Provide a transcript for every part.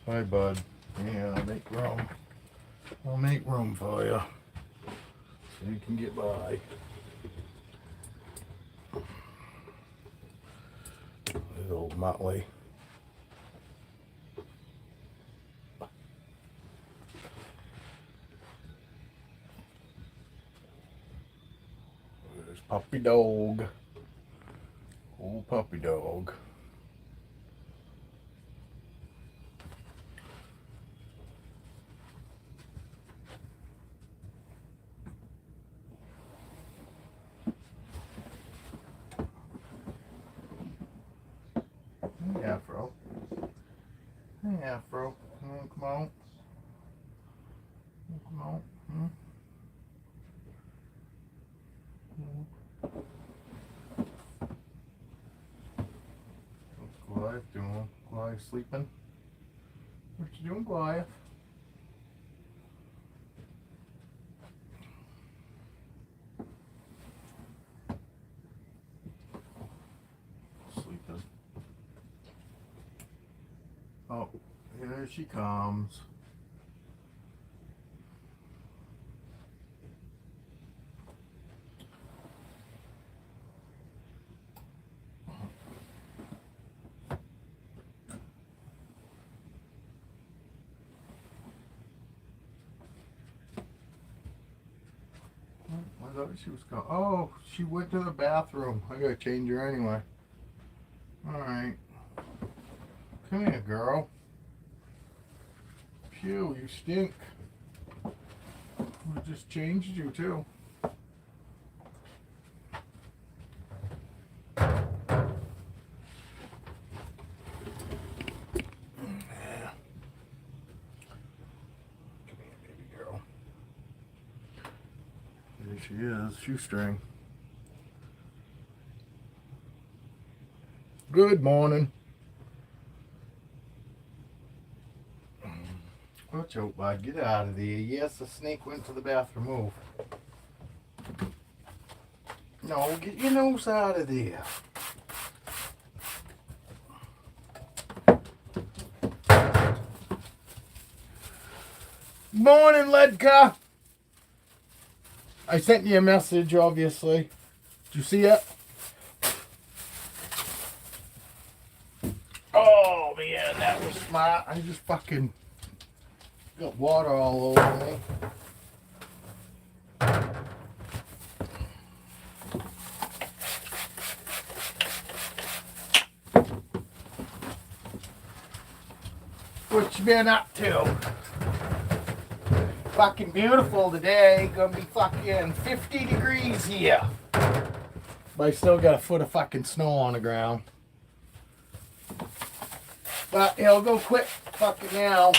Hi, bud. Yeah, I'll make room. I'll make room for you so you can get by. This old Motley. There's puppy dog. Old puppy dog. Hey, Afro. Hey, Afro. Come on. Come on. What's Goliath doing? Goliath sleeping? What you doing, Goliath? Sleeping. Oh, here she comes. I thought she was going. Oh, she went to the bathroom. I gotta change her anyway. Alright. Come here, girl. Phew, you stink. We just changed you, too. She is, shoestring. Good morning. Watch out, bud. Get out of there. Yes, the snake went to the bathroom. Move. No, get your nose out of there. Morning, Ledka. I sent you a message, obviously. Did you see it? Oh, man, that was smart. I just fucking got water all over me. What you been up to? Fucking beautiful today. Gonna be fucking 50 degrees here. But I still got a foot of fucking snow on the ground. But it'll go quick fucking now.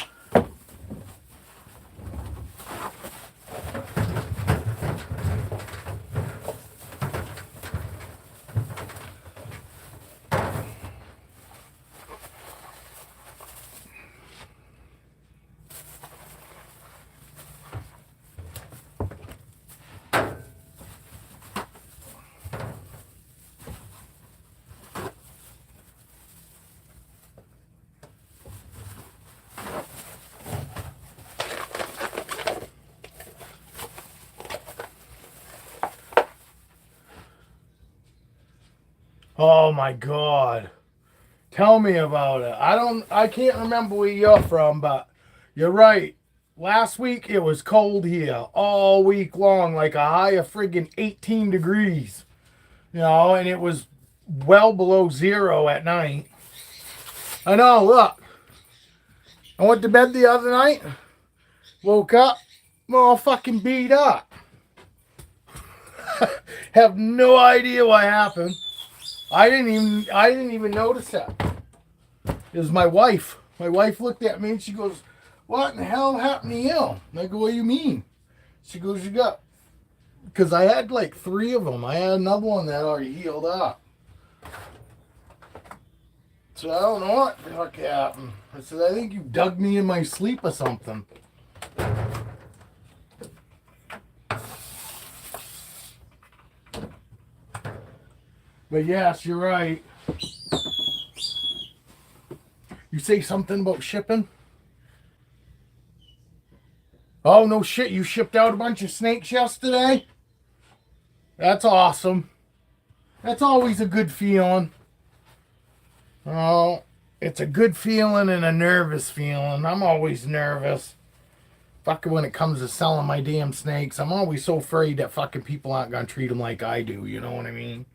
Oh my God. Tell me about it. I can't remember where you're from, but you're right. Last week it was cold here all week long, like a high of friggin' 18 degrees. You know, and it was well below zero at night. I know, look. I went to bed the other night, woke up, I'm all fucking beat up. Have no idea what happened. I didn't even notice that. It was my wife. My wife looked at me and she goes, "What in the hell happened to you?" And I go, "What do you mean?" She goes, "You got," because I had like 3 of them. I had another one that already healed up. So I don't know what the fuck happened. I said, "I think you dug me in my sleep or something." But yes, you're right. You say something about shipping? Oh, no shit. You shipped out a bunch of snakes yesterday? That's awesome. That's always a good feeling. Oh, it's a good feeling and a nervous feeling. I'm always nervous. Fucking when it comes to selling my damn snakes, I'm always so afraid that fucking people aren't going to treat them like I do. You know what I mean?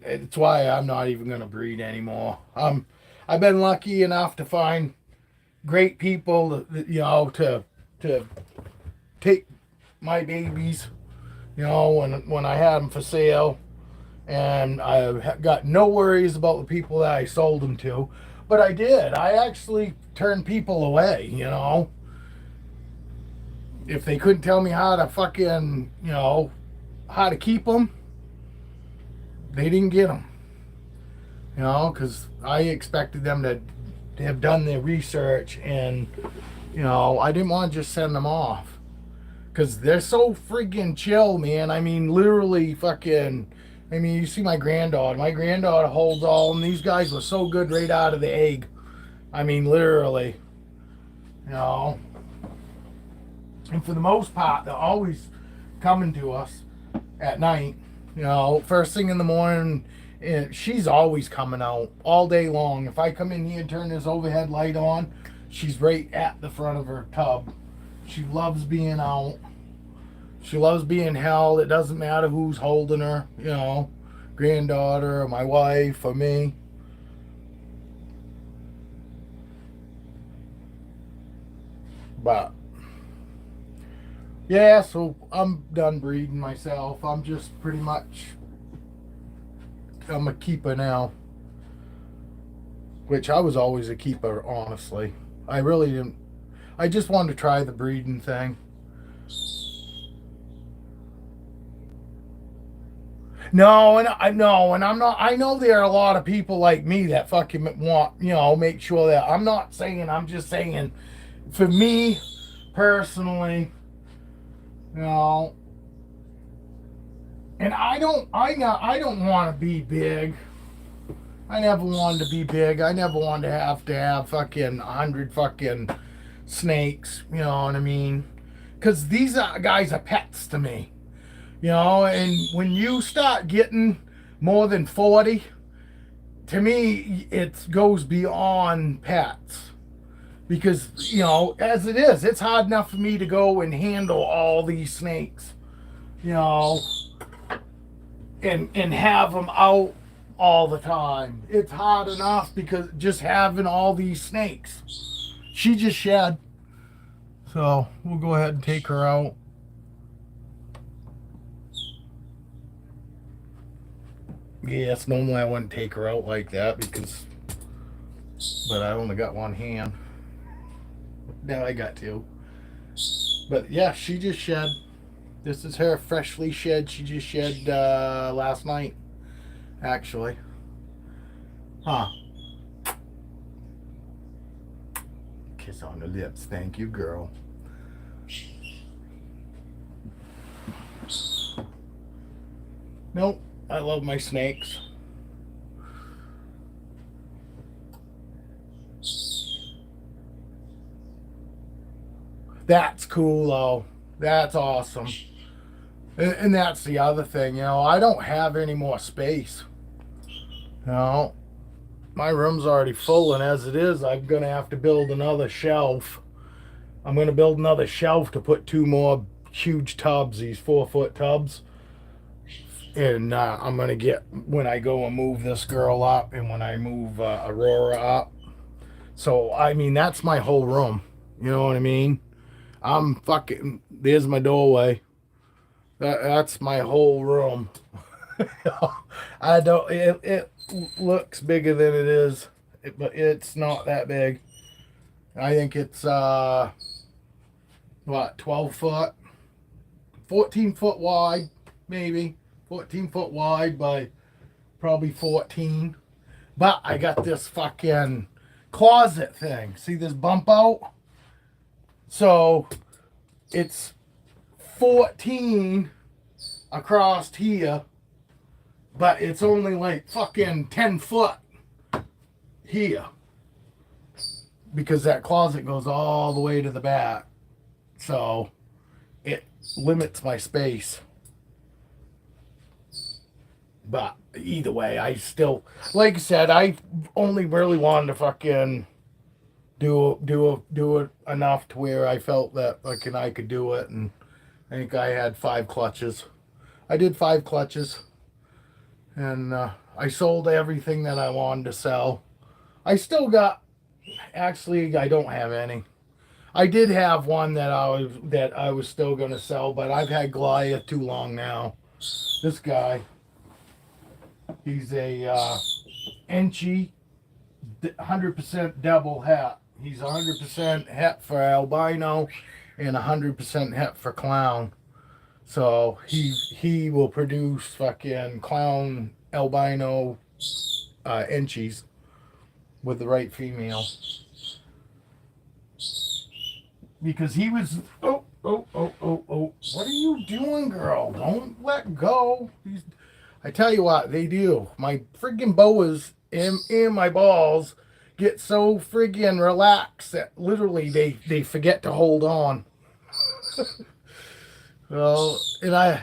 It's why I'm not even going to breed anymore. I've been lucky enough to find great people, to take my babies, when I had them for sale. And I got no worries about the people that I sold them to. But I did. I actually turned people away. If they couldn't tell me how to fucking, how to keep them, they didn't get them. Because I expected them to have done their research, and, I didn't want to just send them off. Because they're so freaking chill, man. I mean, literally fucking... I mean, you see my granddaughter. My granddaughter holds all, and these guys were so good right out of the egg. I mean, literally. And for the most part, they're always coming to us at night. First thing in the morning, and she's always coming out all day long. If I come in here and turn this overhead light on, she's right at the front of her tub. She loves being out. She loves being held. It doesn't matter who's holding her, granddaughter or my wife or me. But, yeah, so I'm done breeding myself. I'm just I'm a keeper now. Which I was always a keeper, honestly. I really didn't. I just wanted to try the breeding thing. No, and I know, and I'm not. I know there are a lot of people like me that fucking want, make sure that I'm not saying. I'm just saying, for me personally, you know, and I don't want to be big. I never wanted to be big. I never wanted to have fucking 100 fucking snakes. You know what I mean? Because these guys are pets to me. And when you start getting more than 40, to me, it goes beyond pets. Because, as it is, it's hard enough for me to go and handle all these snakes, and have them out all the time. It's hard enough because just having all these snakes. She just shed. So we'll go ahead and take her out. Yes, normally I wouldn't take her out like that but I only got one hand. Now I got two. But yeah, she just shed. This is her freshly shed. She just shed last night, actually. Huh. Kiss on the lips. Thank you, girl. Nope. I love my snakes. That's cool, though. That's awesome. And that's the other thing, I don't have any more space. My room's already full, and as it is, I'm going to have to build another shelf. I'm going to build another shelf to put two more huge tubs, these 4-foot tubs. And I'm going to get, when I go and move this girl up, and when I move Aurora up. So, I mean, that's my whole room. You know what I mean? There's my doorway. That's my whole room. It looks bigger than it is, but it's not that big. I think it's, 12 foot? 14 foot wide, maybe. 14 foot wide by probably 14. But I got this fucking closet thing. See this bump out? So it's 14 across here, but it's only like fucking 10 foot here. Because that closet goes all the way to the back. So it limits my space. But either way, I still, like I said, I only really wanted to fucking do it enough to where I felt that fucking I could do it, and I think I had 5 clutches. I did 5 clutches, and I sold everything that I wanted to sell. I still got, actually, I don't have any. I did have one that I was still gonna sell, but I've had Goliath too long now. This guy, he's a Enchi 100% double het. He's 100% het for albino and 100% het for clown. So he will produce fucking clown albino Enchis with the right female. Because he was what are you doing, girl? Don't let go. I tell you what, they do. My friggin' boas and my balls get so friggin' relaxed that literally they forget to hold on. Well, and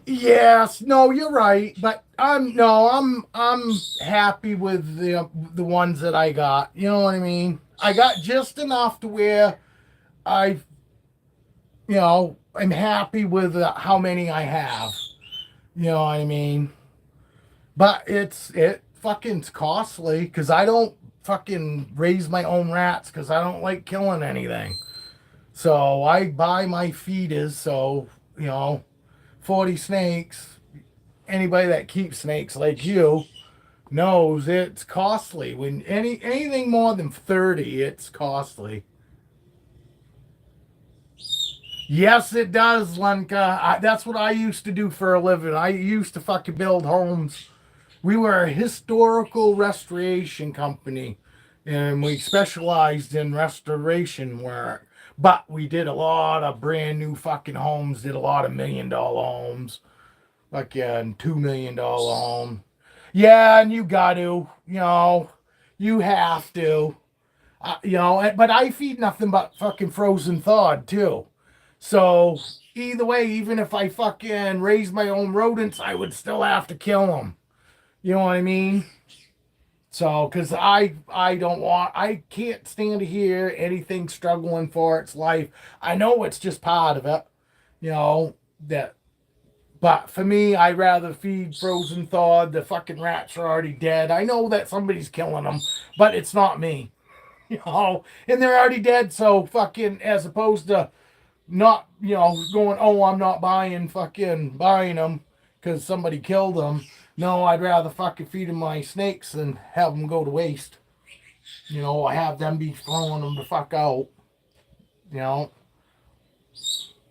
yes, no, you're right, but I'm happy with the ones that I got. You know what I mean? I got just enough to where I, I'm happy with how many I have. You know what I mean? But it fucking's costly because I don't fucking raise my own rats because I don't like killing anything. So I buy my feeders. So 40 snakes. Anybody that keeps snakes like you knows it's costly. When anything more than 30, it's costly. Yes, it does, Lenka. That's what I used to do for a living. I used to fucking build homes. We were a historical restoration company, and we specialized in restoration work. But we did a lot of brand new fucking homes, did a lot of $1 million homes, fucking $2 million home. Yeah, and you got to, you have to, but I feed nothing but fucking frozen thawed too. So either way, even if I fucking raise my own rodents, I would still have to kill them. You know what I mean? So, because I can't stand to hear anything struggling for its life. I know it's just part of it, that. But for me, I rather feed frozen thawed. The fucking rats are already dead. I know that somebody's killing them, but it's not me, and they're already dead. So fucking, as opposed to not, going, oh, I'm not buying them because somebody killed them. No, I'd rather fucking feed them my snakes than have them go to waste. I have them be throwing them the fuck out. You know,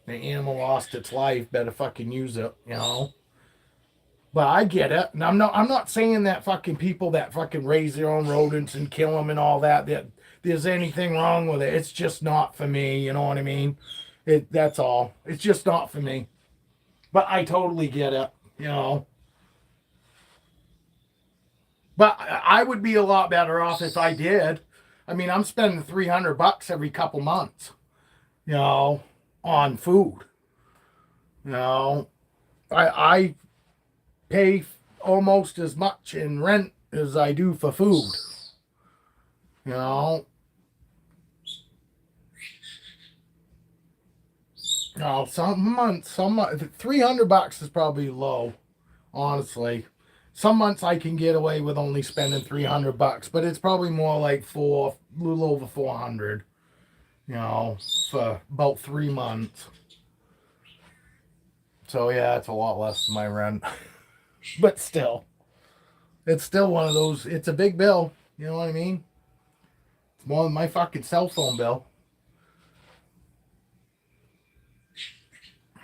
the animal lost its life, better fucking use it. But I get it, and I'm not saying that fucking people that fucking raise their own rodents and kill them and all that there's anything wrong with it. It's just not for me. You know what I mean? That's all. It's just not for me. But I totally get it. But I would be a lot better off if I did. I mean, I'm spending $300 every couple months, on food. You know, I pay almost as much in rent as I do for food. You know, some months, $300 is probably low, honestly. Some months I can get away with only spending $300, but it's probably more like a little over 400. For about 3 months. So yeah, it's a lot less than my rent, but still, it's still one of those. It's a big bill. You know what I mean? It's more than my fucking cell phone bill.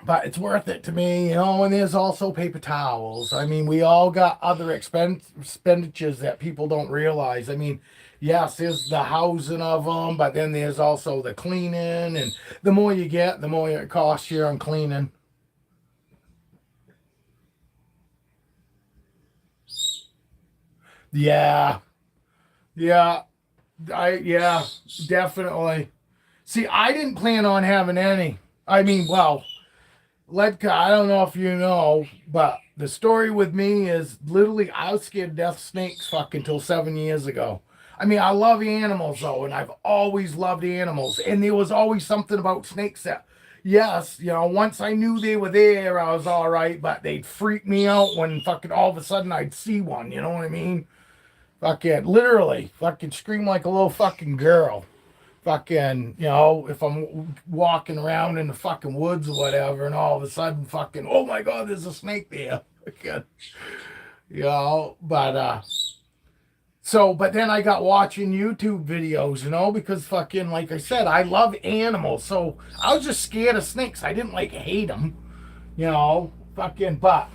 But it's worth it to me, and there's also paper towels. I mean, we all got other expenditures that people don't realize. I mean, yes, there's the housing of them, but then there's also the cleaning, and the more you get, the more it costs you on cleaning. Yeah. Yeah, yeah, definitely. See, I didn't plan on having any. I mean, well, Ledka, I don't know if you know, but the story with me is literally I was scared to death of snakes fucking till 7 years ago. I mean, I love animals though, and I've always loved animals. And there was always something about snakes that, yes, once I knew they were there, I was all right, but they'd freak me out when fucking all of a sudden I'd see one, you know what I mean? Fucking literally, fucking scream like a little fucking girl. Fucking, if I'm walking around in the fucking woods or whatever, and all of a sudden, fucking, oh my god, there's a snake there. Fucking, but but then I got watching YouTube videos, because fucking, like I said, I love animals, so I was just scared of snakes. I didn't like hate them, fucking, but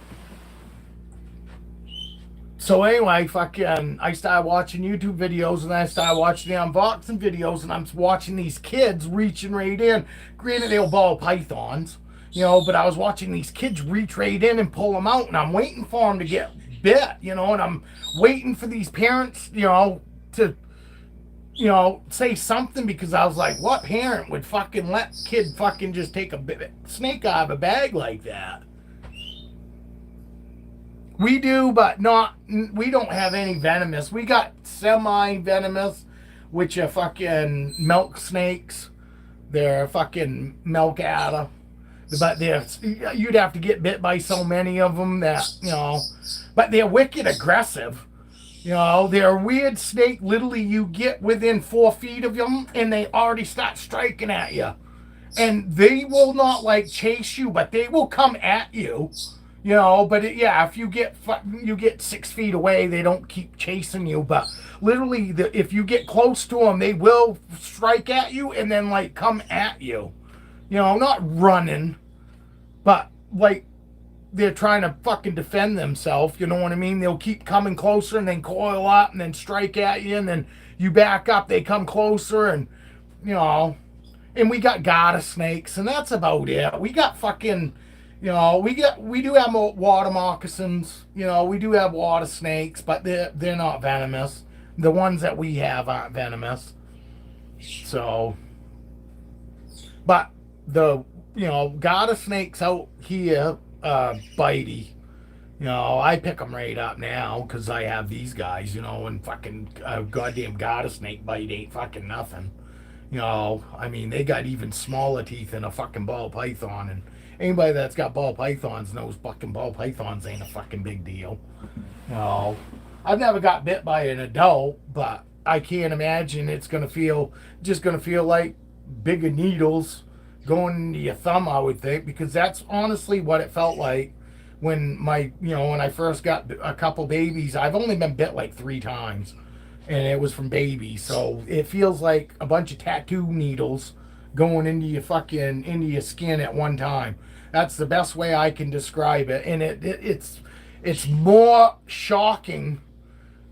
so anyway, fucking, I started watching YouTube videos, and then I started watching the unboxing videos, and I'm watching these kids reaching right in. Granted, they were ball pythons, but I was watching these kids reach right in and pull them out, and I'm waiting for them to get bit, and I'm waiting for these parents, to, say something, because I was like, what parent would fucking let kid fucking just take a snake out of a bag like that? We do, but we don't have any venomous. We got semi-venomous, which are fucking milk snakes. They're fucking milk adder. But you'd have to get bit by so many of them that, but they're wicked aggressive. They're a weird snake. Literally, you get within 4 feet of them and they already start striking at you. And they will not like chase you, but they will come at you. But if you get 6 feet away, they don't keep chasing you. But literally, if you get close to them, they will strike at you and then like come at you. Not running, but like they're trying to fucking defend themselves. You know what I mean? They'll keep coming closer and then coil up and then strike at you, and then you back up. They come closer, and you know, and we got garter snakes, and that's about it. We got fucking. We do have water moccasins. We do have water snakes, but they're not venomous. The ones that we have aren't venomous. So, but the garter snakes out here, bitey. I pick them right up now because I have these guys. And fucking goddamn garter snake bite ain't fucking nothing. I mean, they got even smaller teeth than a fucking ball python, and anybody that's got ball pythons knows fucking ball pythons ain't a fucking big deal. I've never got bit by an adult, but I can't imagine it's gonna feel like bigger needles going into your thumb, I would think, because that's honestly what it felt like when when I first got a couple babies. I've only been bit like 3 times, and it was from babies, so it feels like a bunch of tattoo needles going into your skin at one time. That's the best way I can describe it, and it's more shocking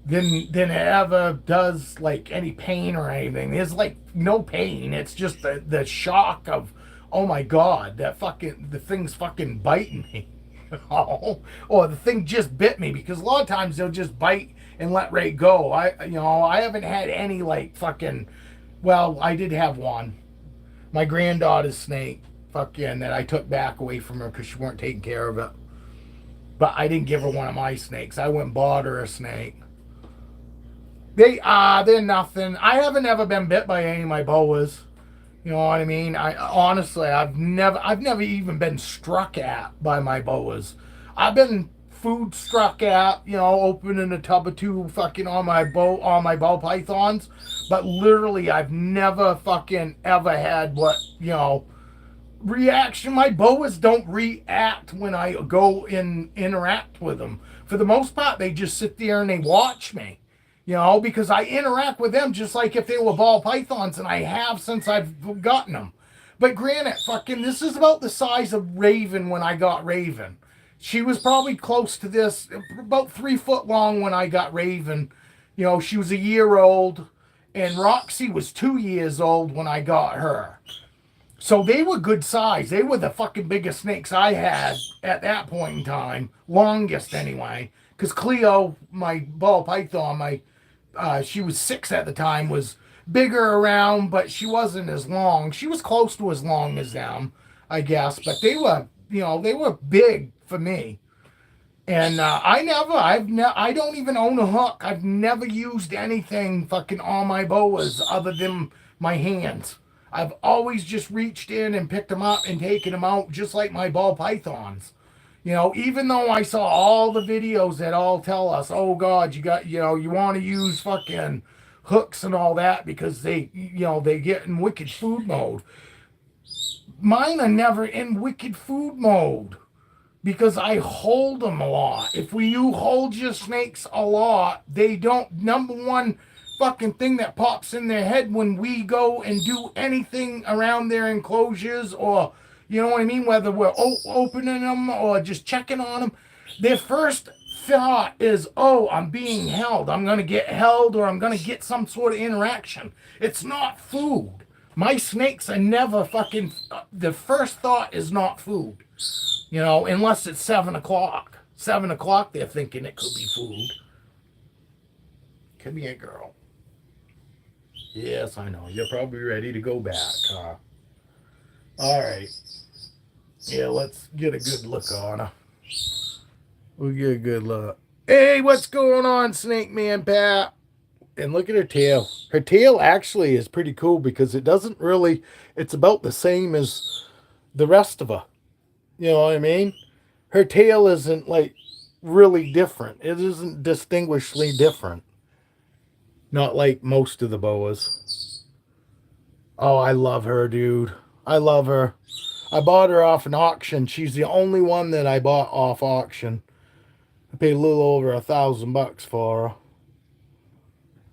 than it ever does like any pain or anything. There's like no pain. It's just the shock of, oh my god, the thing's fucking biting me. Or the thing just bit me, because a lot of times they'll just bite and let right go. I haven't had any like fucking. Well, I did have one. My granddaughter's snake, fucking, that I took back away from her because she weren't taking care of it. But I didn't give her one of my snakes. I went and bought her a snake. They're nothing. I haven't ever been bit by any of my boas. You know what I mean? I honestly, I've never even been struck at by my boas. I've been food struck at, opening a tub of two fucking on my ball pythons, but literally I've never fucking ever had reaction. My boas don't react when I go and interact with them. For the most part, they just sit there and they watch me. Because I interact with them just like if they were ball pythons, and I have since I've gotten them. But granted, fucking, this is about the size of Raven when I got Raven. She was probably close to this, about 3 foot long when I got Raven. She was a year old, and Roxy was 2 years old when I got her. So they were good size. They were the fucking biggest snakes I had at that point in time. Longest, anyway. Because Cleo, my ball python, my she was 6 at the time, was bigger around, but she wasn't as long. She was close to as long as them, I guess, but they were, they were big for me. And I don't even own a hook. I've never used anything fucking on my boas other than my hands. I've always just reached in and picked them up and taken them out, just like my ball pythons. Even though I saw all the videos that all tell us, oh God, you want to use fucking hooks and all that because they get in wicked food mode. Mine are never in wicked food mode because I hold them a lot. If you hold your snakes a lot, they don't. Number one fucking thing that pops in their head when we go and do anything around their enclosures, or you know what I mean, whether we're opening them or just checking on them, their first thought is, oh, I'm being held. I'm going to get held, or I'm going to get some sort of interaction. It's not food. My snakes are never fucking. The first thought is not food. Unless it's 7 o'clock. 7 o'clock, they're thinking it could be food. Come here, girl. Yes, I know. You're probably ready to go back, huh? All right. Yeah, let's get a good look on her. We'll get a good look. Hey, what's going on, Snake Man Pat? And look at her tail. Her tail actually is pretty cool because it's about the same as the rest of her. You know what I mean? Her tail isn't like really different. It isn't distinguishedly different. Not like most of the boas. Oh, I love her, dude. I love her. I bought her off an auction. She's the only one that I bought off auction. I paid a little over $1,000 for her.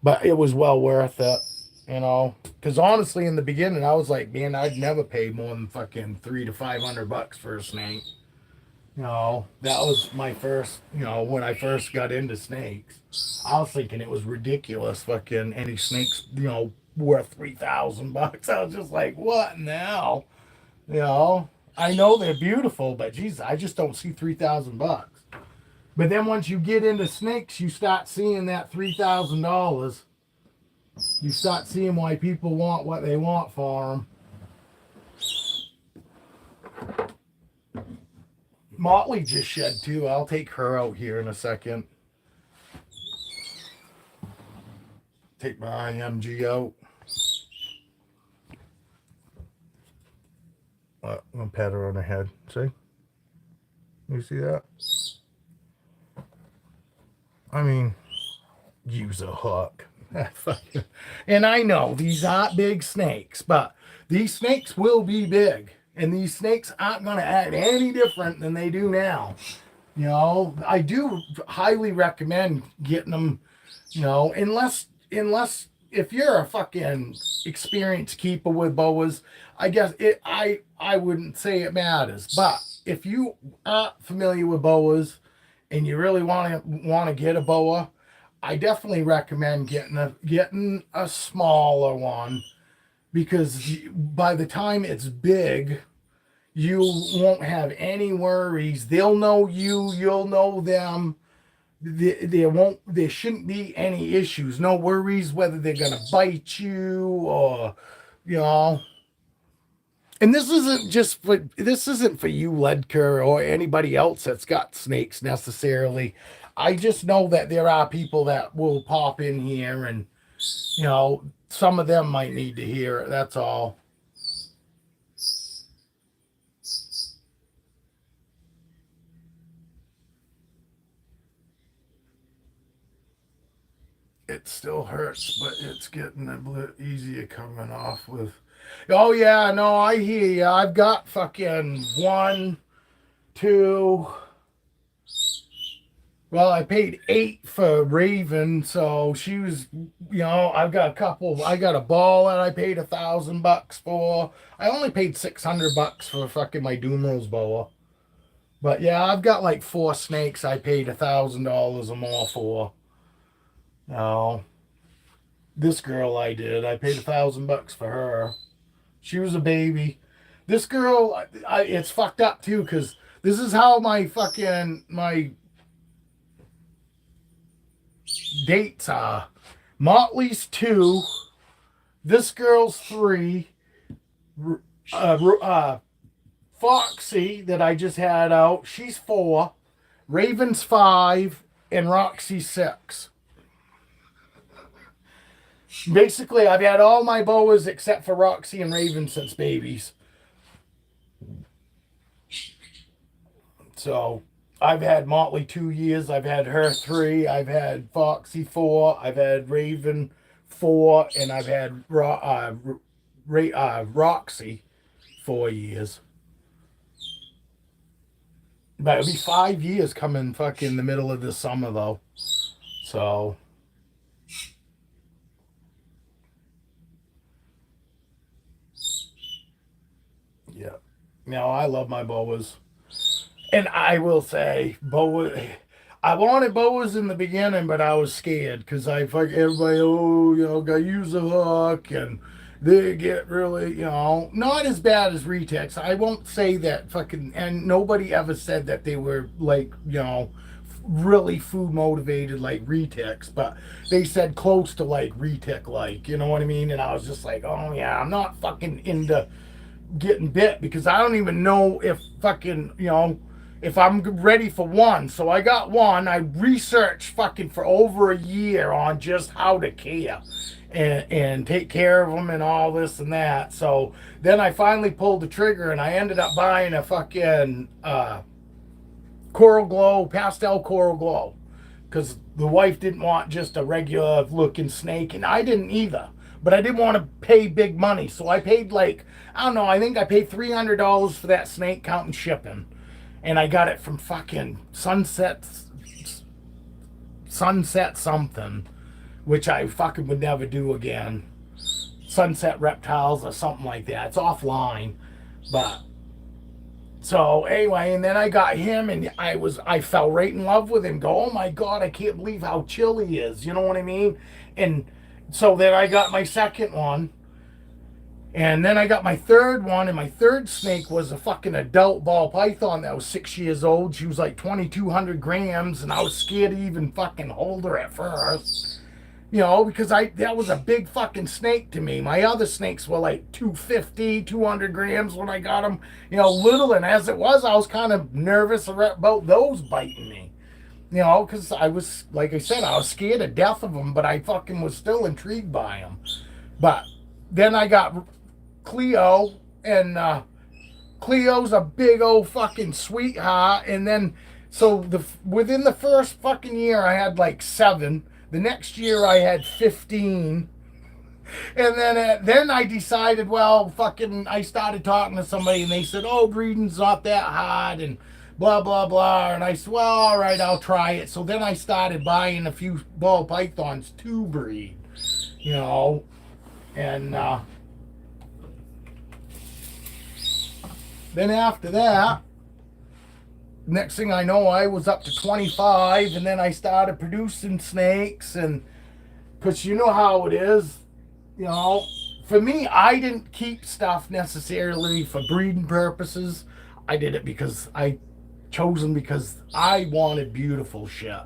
But it was well worth it, Because honestly, in the beginning, I was like, man, I'd never pay more than fucking $300 to $500 for a snake. That was my first, when I first got into snakes. I was thinking it was ridiculous, fucking any snakes, worth $3,000. I was just like, what in the hell? I know they're beautiful, but geez, I just don't see $3,000. But then once you get into snakes, you start seeing that $3,000. You start seeing why people want what they want for them. Motley just shed too. I'll take her out here in a second. Take my IMG out. I'm going to pat her on the head. See? You see that? I mean, use a hook. And I know these aren't big snakes, but these snakes will be big. And these snakes aren't going to act any different than they do now. I do highly recommend getting them, unless if you're a fucking experienced keeper with boas, I guess I wouldn't say it matters. But if you aren't familiar with boas and you really want to get a boa, I definitely recommend getting a smaller one, because by the time it's big, you won't have any worries. They'll know you, you'll know them. There shouldn't be any issues, no worries whether they're gonna bite you or, And this isn't for you, Ledker, or anybody else that's got snakes necessarily. I just know that there are people that will pop in here and, some of them might need to hear it. That's all. It still hurts, but it's getting a bit easier coming off with. Oh, yeah, no, I hear you. I've got fucking 1, 2. Well, I paid 8 for Raven, so she was, I've got a couple. I got a ball that I paid $1,000 for. I only paid $600 for fucking my Doomrose boa. But yeah, I've got like 4 snakes I paid $1,000 or more for. This girl I paid $1,000 for her. She was a baby. This girl, it's fucked up too, because this is how my dates are. Motley's 2. This girl's 3. Foxy, that I just had out, she's 4. Raven's 5. And Roxy 6. Basically, I've had all my boas except for Roxy and Raven since babies. So, I've had Motley 2 years. I've had her 3. I've had Foxy 4. I've had Raven 4. And I've had Roxy 4 years. But it'll be 5 years coming fucking the middle of this summer, though. So. Yeah. No, I love my boas. And I will say, I wanted boas in the beginning, but I was scared because everybody, got to use a hook and they get really, not as bad as Retex. I won't say that and nobody ever said that they were like, really food motivated like Retex, but they said close to like Retec, like, you know what I mean? And I was just like, oh yeah, I'm not fucking into getting bit because I don't even know if if I'm ready for one. So I got one. I researched for over a year on just how to care and take care of them and all this and that. So then I finally pulled the trigger and I ended up buying a fucking pastel coral glow, because the wife didn't want just a regular looking snake and I didn't either. But I didn't want to pay big money, so I paid I think I paid $300 for that snake, counting shipping. And I got it from fucking Sunset something, which I fucking would never do again. Sunset Reptiles or something like that. It's offline. But, so anyway, and then I got him and I fell right in love with him. Go, oh my God, I can't believe how chill he is. You know what I mean? And so then I got my second one. And then I got my third one, and my third snake was a fucking adult ball python that was 6 years old. She was like 2,200 grams, and I was scared to even fucking hold her at first. Because that was a big fucking snake to me. My other snakes were like 250, 200 grams when I got them, little. And as it was, I was kind of nervous about those biting me. Because I was, like I said, I was scared to death of them, but I fucking was still intrigued by them. But then I got Cleo, and Cleo's a big old fucking sweetheart. And then, so within the first fucking year, I had like 7. The next year, I had 15. And then I decided, I started talking to somebody, and they said, oh, breeding's not that hard, and blah, blah, blah. And I said, well, all right, I'll try it. So then I started buying a few ball pythons to breed, and then after that, next thing I know, I was up to 25, and then I started producing snakes, and because you know how it is, for me, I didn't keep stuff necessarily for breeding purposes. I did it because I chose them because I wanted beautiful shit.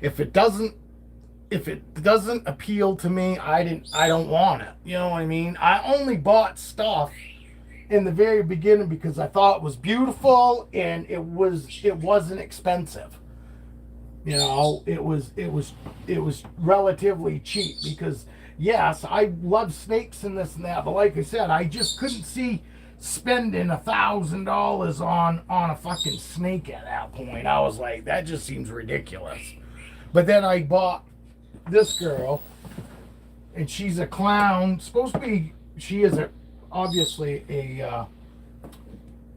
If it doesn't appeal to me, I don't want it. You know what I mean? I only bought stuff in the very beginning because I thought it was beautiful and it wasn't expensive. It was relatively cheap because yes, I love snakes and this and that, but like I said, I just couldn't see spending $1,000 on a fucking snake at that point. I was like, that just seems ridiculous. But then I bought this girl, and she's a clown. She is obviously a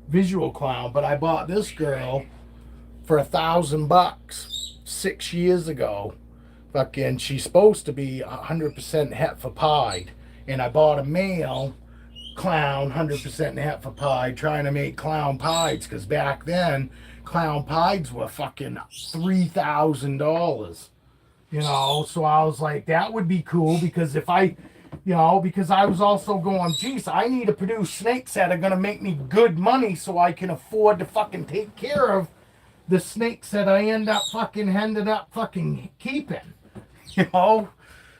visual clown, but I bought this girl for $1,000 6 years ago. Fucking, she's supposed to be 100% Hetfa-pied, and I bought a male clown 100% Hetfa-pied, trying to make clown pieds, because back then clown pieds were fucking $3,000. So I was like, that would be cool, because if because I was also going, geez, I need to produce snakes that are going to make me good money so I can afford to fucking take care of the snakes that I ended up fucking keeping,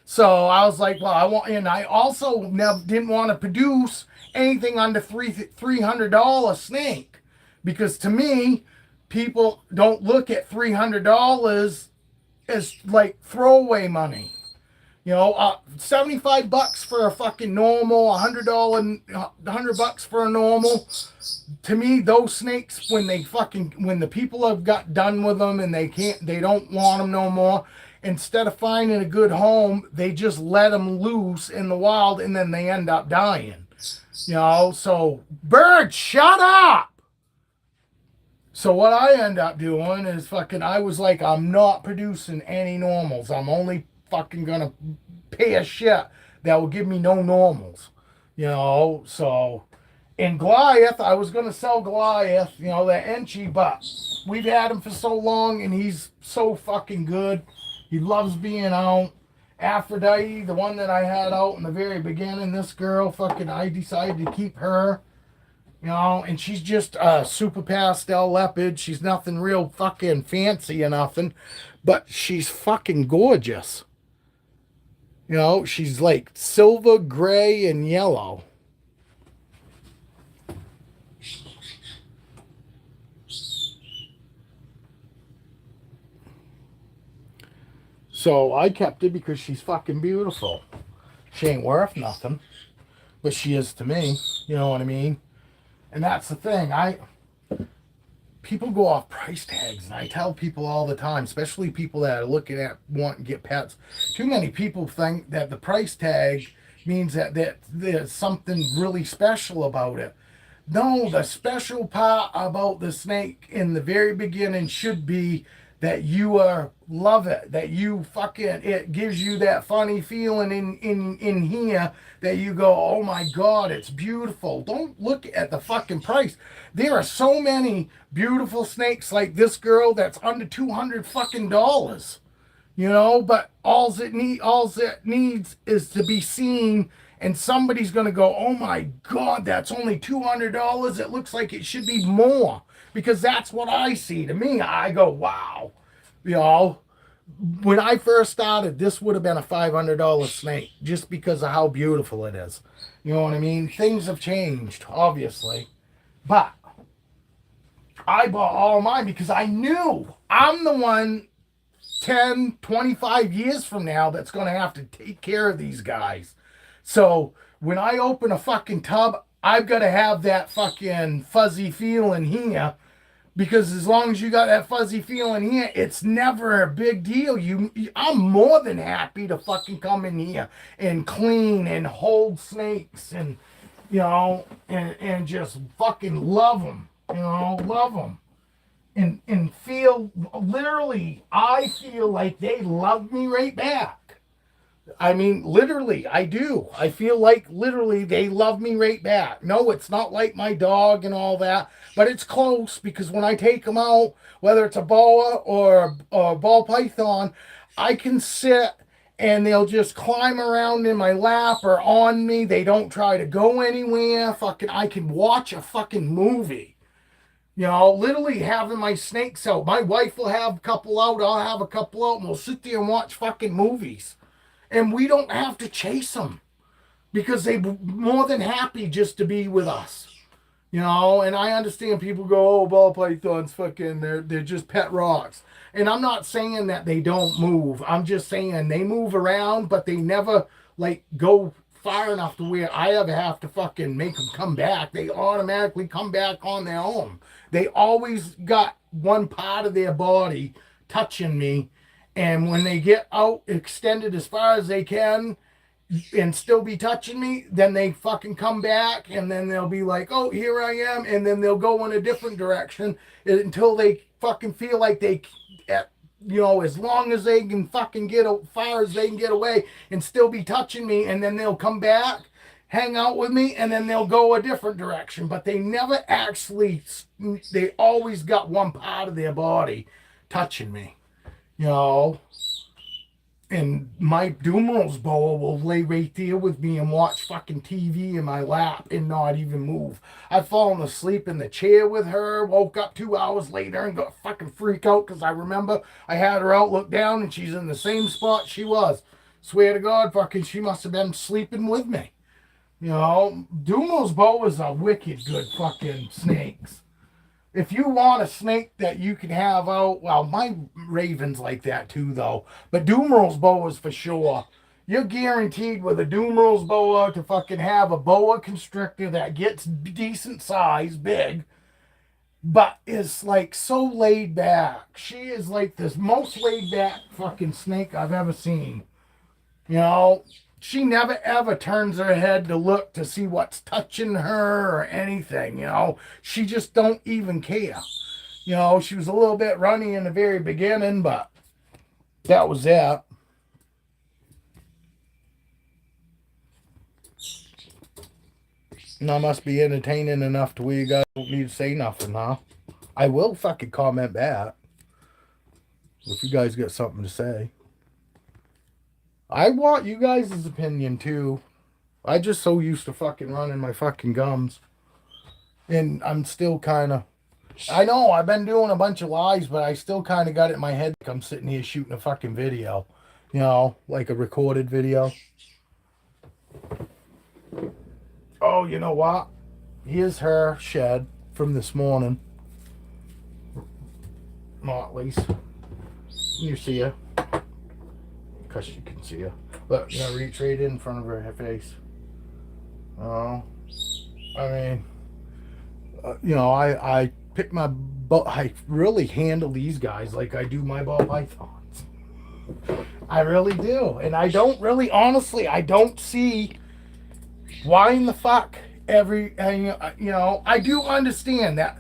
So I was like, well, and I also never didn't want to produce anything under $300 snake, because to me, people don't look at $300 as like throwaway money. You know, $75 for a fucking normal, $100 for a normal. To me, those snakes, when the people have got done with them and they don't want them no more, instead of finding a good home, they just let them loose in the wild and then they end up dying. You know, so bird, shut up. So what I end up doing is I was like, I'm not producing any normals. I'm only fucking gonna pay a shit that will give me no normals. You know, so in Goliath, I was gonna sell Goliath, you know, that Enchi, but we've had him for so long and he's so fucking good. He loves being out. Aphrodite, the one that I had out in the very beginning, this girl, I decided to keep her. You know, and she's just a super pastel leopard. She's nothing real fucking fancy or nothing, but she's fucking gorgeous. You know, she's like silver, gray, and yellow. So I kept her because she's fucking beautiful. She ain't worth nothing, but she is to me. You know what I mean? And that's the thing. People go off price tags, and I tell people all the time, especially people that are looking at wanting to get pets. Too many people think that the price tag means that there's something really special about it. No, the special part about the snake in the very beginning should be that you love it, that you it gives you that funny feeling in here that you go, oh my God, it's beautiful. Don't look at the fucking price. There are so many beautiful snakes like this girl that's under $200 fucking dollars. You know, but all it needs is to be seen, and somebody's gonna go, oh my God, that's only $200. It looks like it should be more, because that's what I see. To me, I go, wow. You know, when I first started, this would have been a $500 snake just because of how beautiful it is. You know what I mean? Things have changed, obviously, but I bought all mine because I knew I'm the one 10, 25 years from now that's going to have to take care of these guys. So when I open a fucking tub, I've got to have that fucking fuzzy feeling here, because as long as you got that fuzzy feeling here, it's never a big deal. I'm more than happy to fucking come in here and clean and hold snakes and, you know, and just fucking love them, you know, love them. And feel, literally, I feel like they love me right back. I mean, literally, I do. I feel like literally they love me right back. No, it's not like my dog and all that, but it's close, because when I take them out, whether it's a boa or a ball python, I can sit and they'll just climb around in my lap or on me. They don't try to go anywhere. I can watch a fucking movie. You know, literally having my snakes out. My wife will have a couple out, I'll have a couple out, and we'll sit there and watch fucking movies. And we don't have to chase them, because they're more than happy just to be with us. You know, and I understand people go, oh, ball pythons, fucking, they're just pet rocks. And I'm not saying that they don't move. I'm just saying they move around, but they never, like, go far enough to where I ever have to fucking make them come back. They automatically come back on their own. They always got one part of their body touching me. And when they get out extended as far as they can and still be touching me, then they fucking come back, and then they'll be like, oh, here I am. And then they'll go in a different direction until they fucking feel like you know, as long as they can fucking get as far as they can get away and still be touching me, and then they'll come back, hang out with me, and then they'll go a different direction. But they never actually, they always got one part of their body touching me, you know. And my Dumeral's boa will lay right there with me and watch fucking TV in my lap and not even move. I've fallen asleep in the chair with her, woke up 2 hours later and got fucking freak out because I remember I had her out, looked down, and she's in the same spot she was. Swear to God, fucking, she must have been sleeping with me. You know, Dumo's boas are wicked good fucking snakes. If you want a snake that you can have out, well, my raven's like that too, though. But Dumeral's boas for sure. You're guaranteed with a Dumeral's boa to fucking have a boa constrictor that gets decent size, big, but is like so laid back. She is like this most laid back fucking snake I've ever seen. You know, she never ever turns her head to look to see what's touching her or anything. You know, she just don't even care. You know, she was a little bit runny in the very beginning, but that was it. And I must be entertaining enough to where you guys don't need to say nothing, huh? I will fucking comment back if you guys got something to say. I want you guys' opinion too. I just so used to fucking running my fucking gums. And I'm still kind of... I know I've been doing a bunch of lies, but I still kind of got it in my head like I'm sitting here shooting a fucking video. You know, like a recorded video. Oh, you know what? Here's her shed from this morning. Motley's. You see her. Because you can see her. Look, you know, reach right in front of her face. Oh. I mean, you know, I pick my... I really handle these guys like I do my ball pythons. I really do. And I don't really, honestly, I don't see... why in the fuck you know, I do understand that.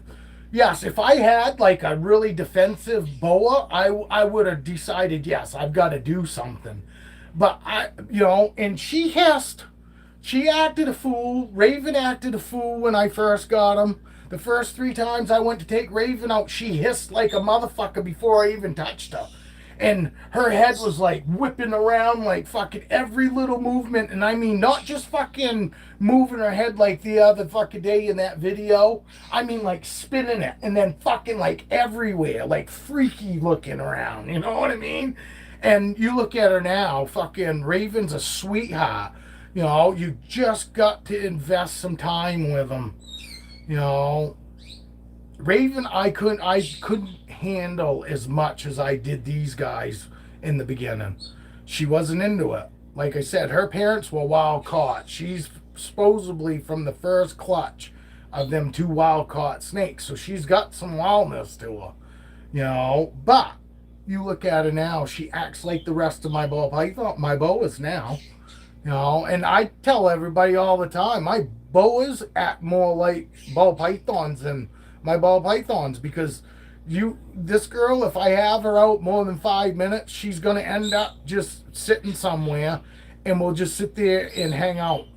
Yes, if I had like a really defensive boa, I would have decided, yes, I've got to do something. But you know, and she acted a fool. Raven acted a fool when I first got him. The first 3 times I went to take Raven out, she hissed like a motherfucker before I even touched her. And her head was like whipping around like fucking every little movement. And I mean, not just fucking moving her head like the other fucking day in that video. I mean, like spinning it and then fucking like everywhere, like freaky looking around. You know what I mean? And you look at her now, fucking Raven's a sweetheart. You know, you just got to invest some time with him. You know, Raven, I couldn't handle as much as I did these guys in the beginning. She wasn't into it. Like I said, her parents were wild caught. She's supposedly from the first clutch of them 2 wild caught snakes. So she's got some wildness to her, you know. But you look at her now, she acts like the rest of my ball python, my boas now, you know. And I tell everybody all the time, my boas act more like ball pythons than my ball pythons, because this girl, if I have her out more than 5 minutes, she's going to end up just sitting somewhere and we'll just sit there and hang out.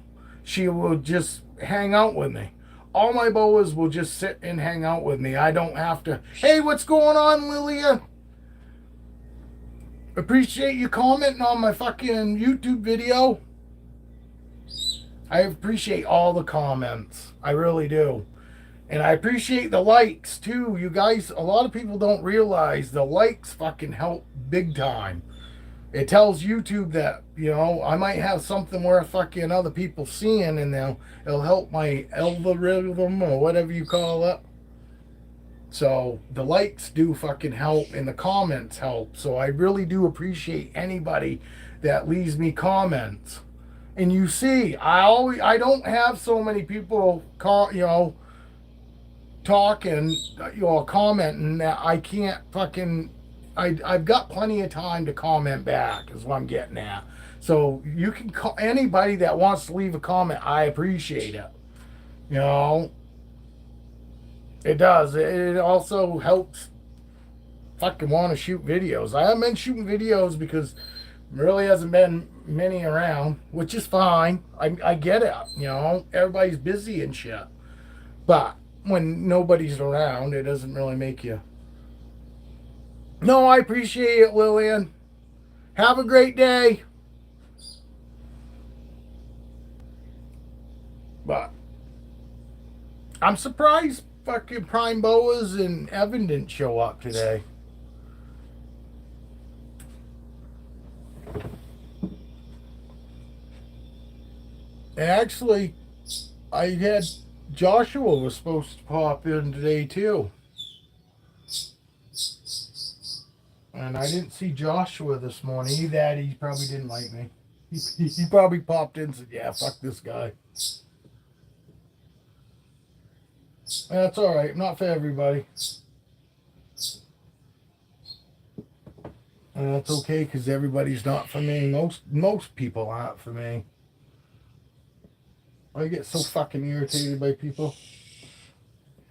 She will just hang out with me. All my boas will just sit and hang out with me. I don't have to, hey, what's going on, Lilia? Appreciate you commenting on my fucking YouTube video. I appreciate all the comments. I really do. And I appreciate the likes too. You guys, a lot of people don't realize the likes fucking help big time. It tells YouTube that, you know, I might have something worth fucking other people seeing, and it'll help my algorithm or whatever you call it. So the likes do fucking help and the comments help. So I really do appreciate anybody that leaves me comments. And you see, I don't have so many people talking, commenting, that I can't fucking... I've got plenty of time to comment back, is what I'm getting at. So you can call anybody that wants to leave a comment. I appreciate it. You know, it does. It also helps fucking want to shoot videos. I haven't been shooting videos because there really hasn't been many around, which is fine. I get it. You know, everybody's busy and shit. But when nobody's around, it doesn't really make you... No, I appreciate it, Lillian. Have a great day. But I'm surprised fucking Prime Boas and Evan didn't show up today. Actually, I had Joshua was supposed to pop in today too, and I didn't see Joshua this morning. Either that, he probably didn't like me. He probably popped in and said, "Yeah, fuck this guy." That's all right. Not for everybody. And that's okay because everybody's not for me. Most people aren't for me. I get so fucking irritated by people.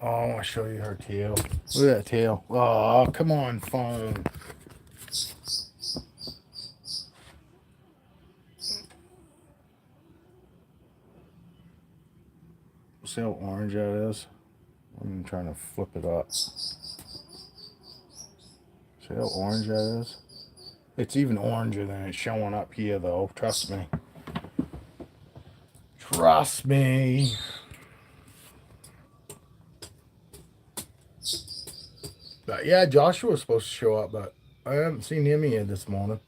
Oh, I want to show you her tail. Look at that tail. Oh, come on, phone. See how orange that is? I'm trying to flip it up. See how orange that is? It's even oranger than it's showing up here, though. Trust me. Trust me. But yeah, Joshua was supposed to show up, but I haven't seen him here this morning.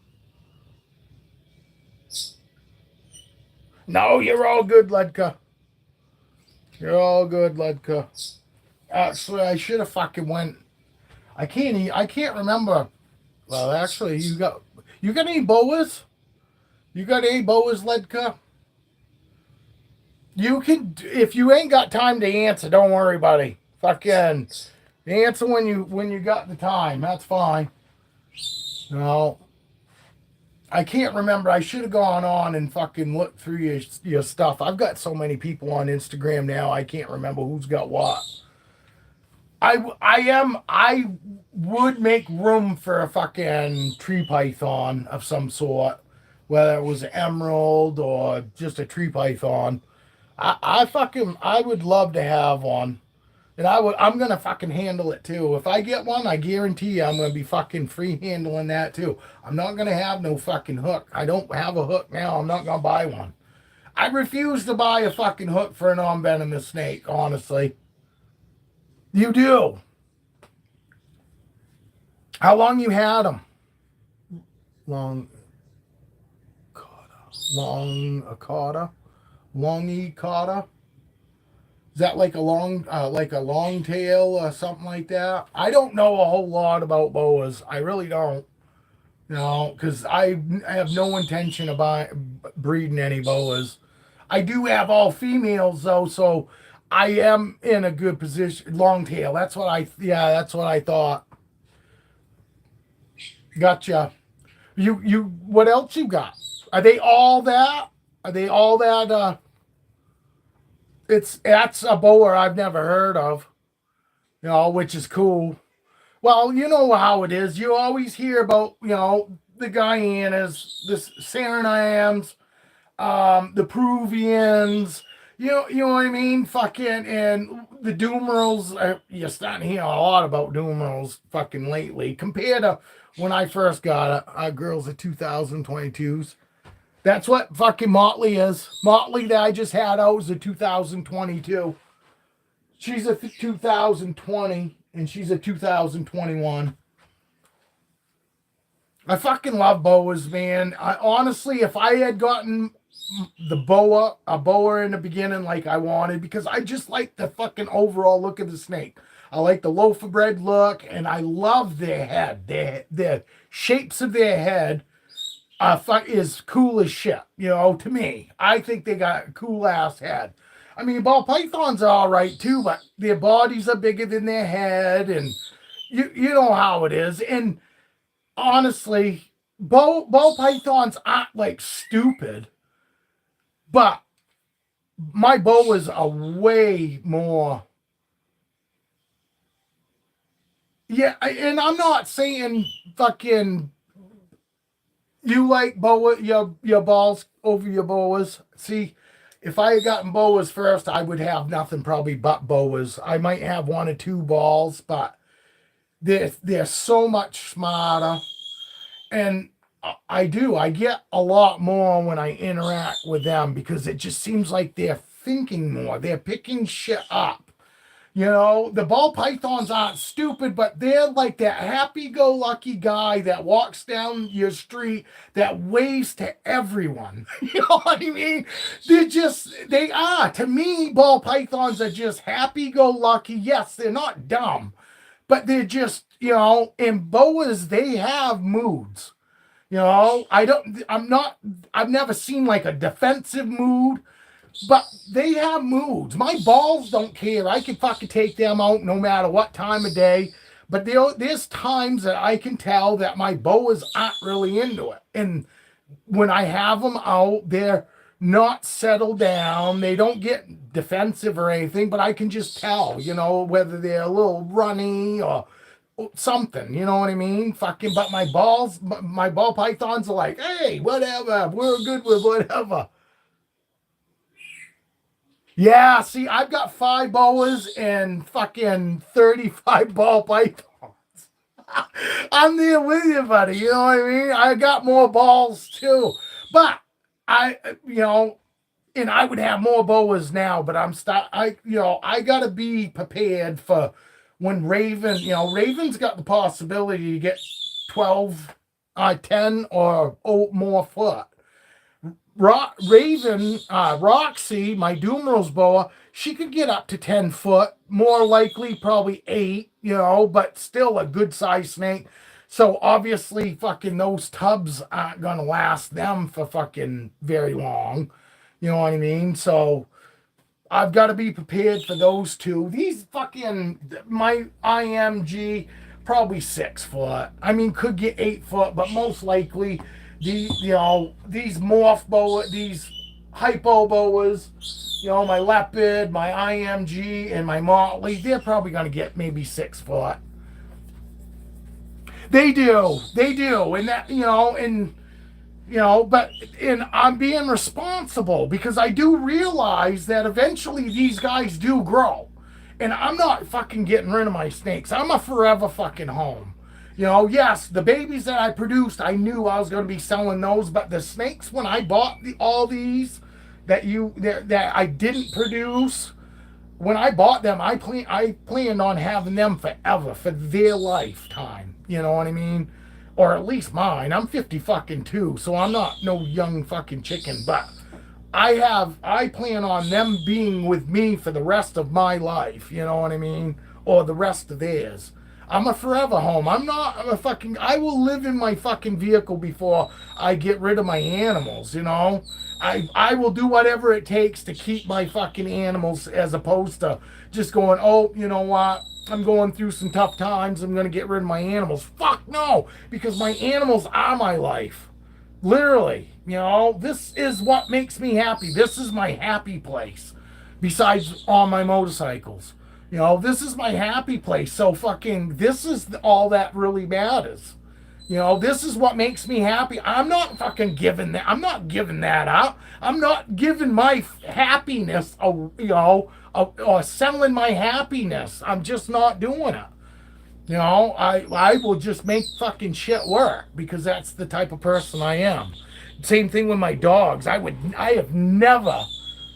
No, you're all good, Ledka. You're all good, Ledka. Actually, I should have fucking went. I can't remember. Well, actually, you got any Boas? You got any Boas, Ledka? You can, if you ain't got time to answer, don't worry, buddy. Fucking answer when you got the time. That's fine. No, I can't remember. I should have gone on and fucking looked through your stuff. I've got so many people on Instagram now. I can't remember who's got what. I would make room for a fucking tree python of some sort, whether it was emerald or just a tree python. I would love to have one. And I'm gonna fucking handle it too. If I get one, I guarantee you I'm gonna be fucking free handling that too. I'm not gonna have no fucking hook. I don't have a hook now. I'm not gonna buy one. I refuse to buy a fucking hook for a non-venomous snake, honestly. You do. How long you had them? Long Akata? Longy Kata? Is that like a long tail or something like that? I don't know a whole lot about boas. I really don't. Because I have no intention of breeding any boas. I do have all females though, so I am in a good position. Long tail. That's what I thought. Gotcha. What else you got? Are they all that? Are they all that? That's a boa I've never heard of. Which is cool. Well, you know how it is. You always hear about, the Guyanas, the Surinams, the Peruvians, you know what I mean? Fucking, and the Doomerals, you're starting to hear a lot about Doomerals fucking lately compared to when I first got it. Girls are 2022s. That's what fucking Motley is. Motley that I just had out was a 2022. She's a 2020 and she's a 2021. I fucking love boas, man. Honestly, if I had gotten a boa in the beginning like I wanted, because I just like the fucking overall look of the snake. I like the loaf of bread look, and I love their head. Their shapes of their head is cool as shit. To me, I think they got a cool ass head. I mean, ball pythons are all right too, but their bodies are bigger than their head, and you know how it is. And honestly, ball pythons aren't like stupid, but my boas are way more. Yeah, and I'm not saying fucking you like boa your balls over your boas. See, if I had gotten boas first, I would have nothing probably but boas. I might have one or two balls, but they're so much smarter. And I get a lot more when I interact with them because it just seems like they're thinking more. They're picking shit up. You know, the ball pythons aren't stupid, but they're like that happy-go-lucky guy that walks down your street that waves to everyone. You know what I mean? They are. To me, ball pythons are just happy-go-lucky. Yes, they're not dumb, but they're just, in boas, they have moods. I've never seen like a defensive mood. But they have moods. My balls don't care. I can fucking take them out no matter what time of day. But there's times that I can tell that my boas aren't really into it. And when I have them out, they're not settled down. They don't get defensive or anything, but I can just tell, whether they're a little runny or something. You know what I mean? Fucking, but my ball pythons are like, hey, whatever. We're good with whatever. Yeah, see, I've got 5 boas and fucking 35 ball pythons. I'm there with you, buddy. You know what I mean? I got more balls too. But and I would have more boas now, but I gotta be prepared for when Raven's got the possibility to get 12, 10 or more foot. Roxy, my Dumerals boa, she could get up to 10 foot, more likely probably 8, but still a good sized snake. So obviously fucking those tubs aren't gonna last them for fucking very long. You know what I mean? So I've got to be prepared for those two. These fucking, my IMG, probably 6 foot. I mean, could get 8 foot, but most likely these morph boa, these hypo boas, my leopard, my IMG, and my motley, they're probably going to get maybe 6 foot. They do, and that, but I'm being responsible because I do realize that eventually these guys do grow, and I'm not fucking getting rid of my snakes. I'm a forever fucking home. Yes, the babies that I produced, I knew I was going to be selling those, but the snakes, when I bought all these that I didn't produce, when I bought them, I planned on having them forever, for their lifetime. You know what I mean? Or at least mine. I'm 50 fucking 2, so I'm not no young fucking chicken, but I plan on them being with me for the rest of my life, you know what I mean? Or the rest of theirs. I'm a forever home. I will live in my fucking vehicle before I get rid of my animals, I will do whatever it takes to keep my fucking animals, as opposed to just going, oh, you know what? I'm going through some tough times. I'm going to get rid of my animals. Fuck no, because my animals are my life. Literally, this is what makes me happy. This is my happy place, besides all my motorcycles. This is my happy place. So fucking, this is all that really matters. This is what makes me happy. I'm not fucking giving that. I'm not giving that up. I'm not giving my happiness, or selling my happiness. I'm just not doing it. I will just make fucking shit work because that's the type of person I am. Same thing with my dogs. I have never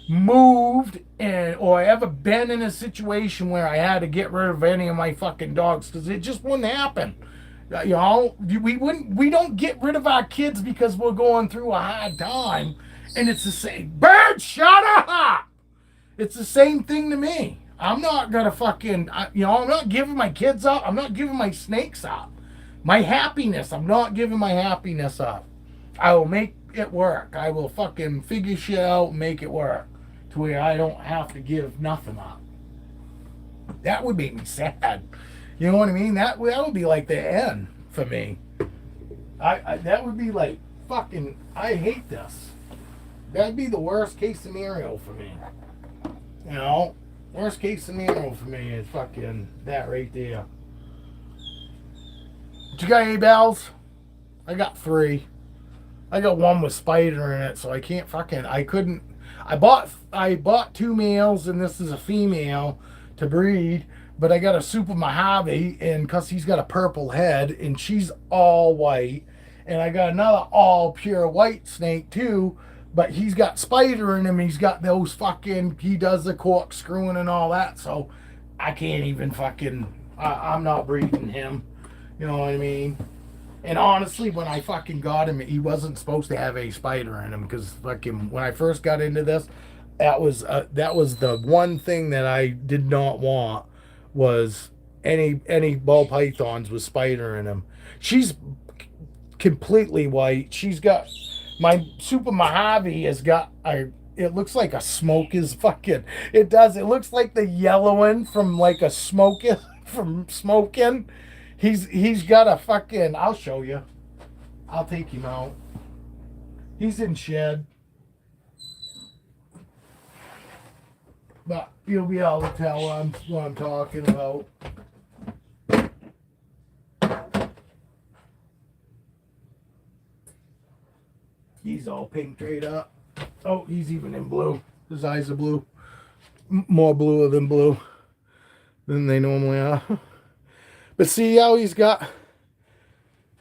moved or ever been in a situation where I had to get rid of any of my fucking dogs, because it just wouldn't happen. We don't get rid of our kids because we're going through a hard time. And it's the same. Bird, shut up! It's the same thing to me. I'm not gonna fucking, I'm not giving my kids up. I'm not giving my snakes up. My happiness, I'm not giving my happiness up. I will make it work. I will fucking figure shit out and make it work to where I don't have to give nothing up. That would make me sad. You know what I mean? That would be like the end for me. That would be like fucking, I hate this. That'd be the worst case scenario for me. Worst case scenario for me is fucking that right there. But you got any bells? I got 3. I got 1 with spider in it, so I can't fucking, I couldn't. I bought 2 males, and this is a female to breed, but I got a Super Mojave, and because he's got a purple head, and she's all white, and I got another all pure white snake too, but he's got spider in him. He's got those fucking, he does the corkscrewing and all that, so I can't even fucking, I'm not breeding him. You know what I mean? And honestly, when I fucking got him, he wasn't supposed to have a spider in him because fucking when I first got into this, that was the one thing that I did not want was any ball pythons with spider in them. She's completely white. She's got my Super Mojave has got a. It looks like a smoke is fucking. It does. It looks like the yellowing from like a smoke from smoking. He's got a fucking. I'll show you. I'll take him out. He's in shed, but you'll be able to tell what I'm talking about. He's all pink straight up. Oh, he's even in blue. His eyes are blue. More bluer than blue than they normally are. But see how he's got...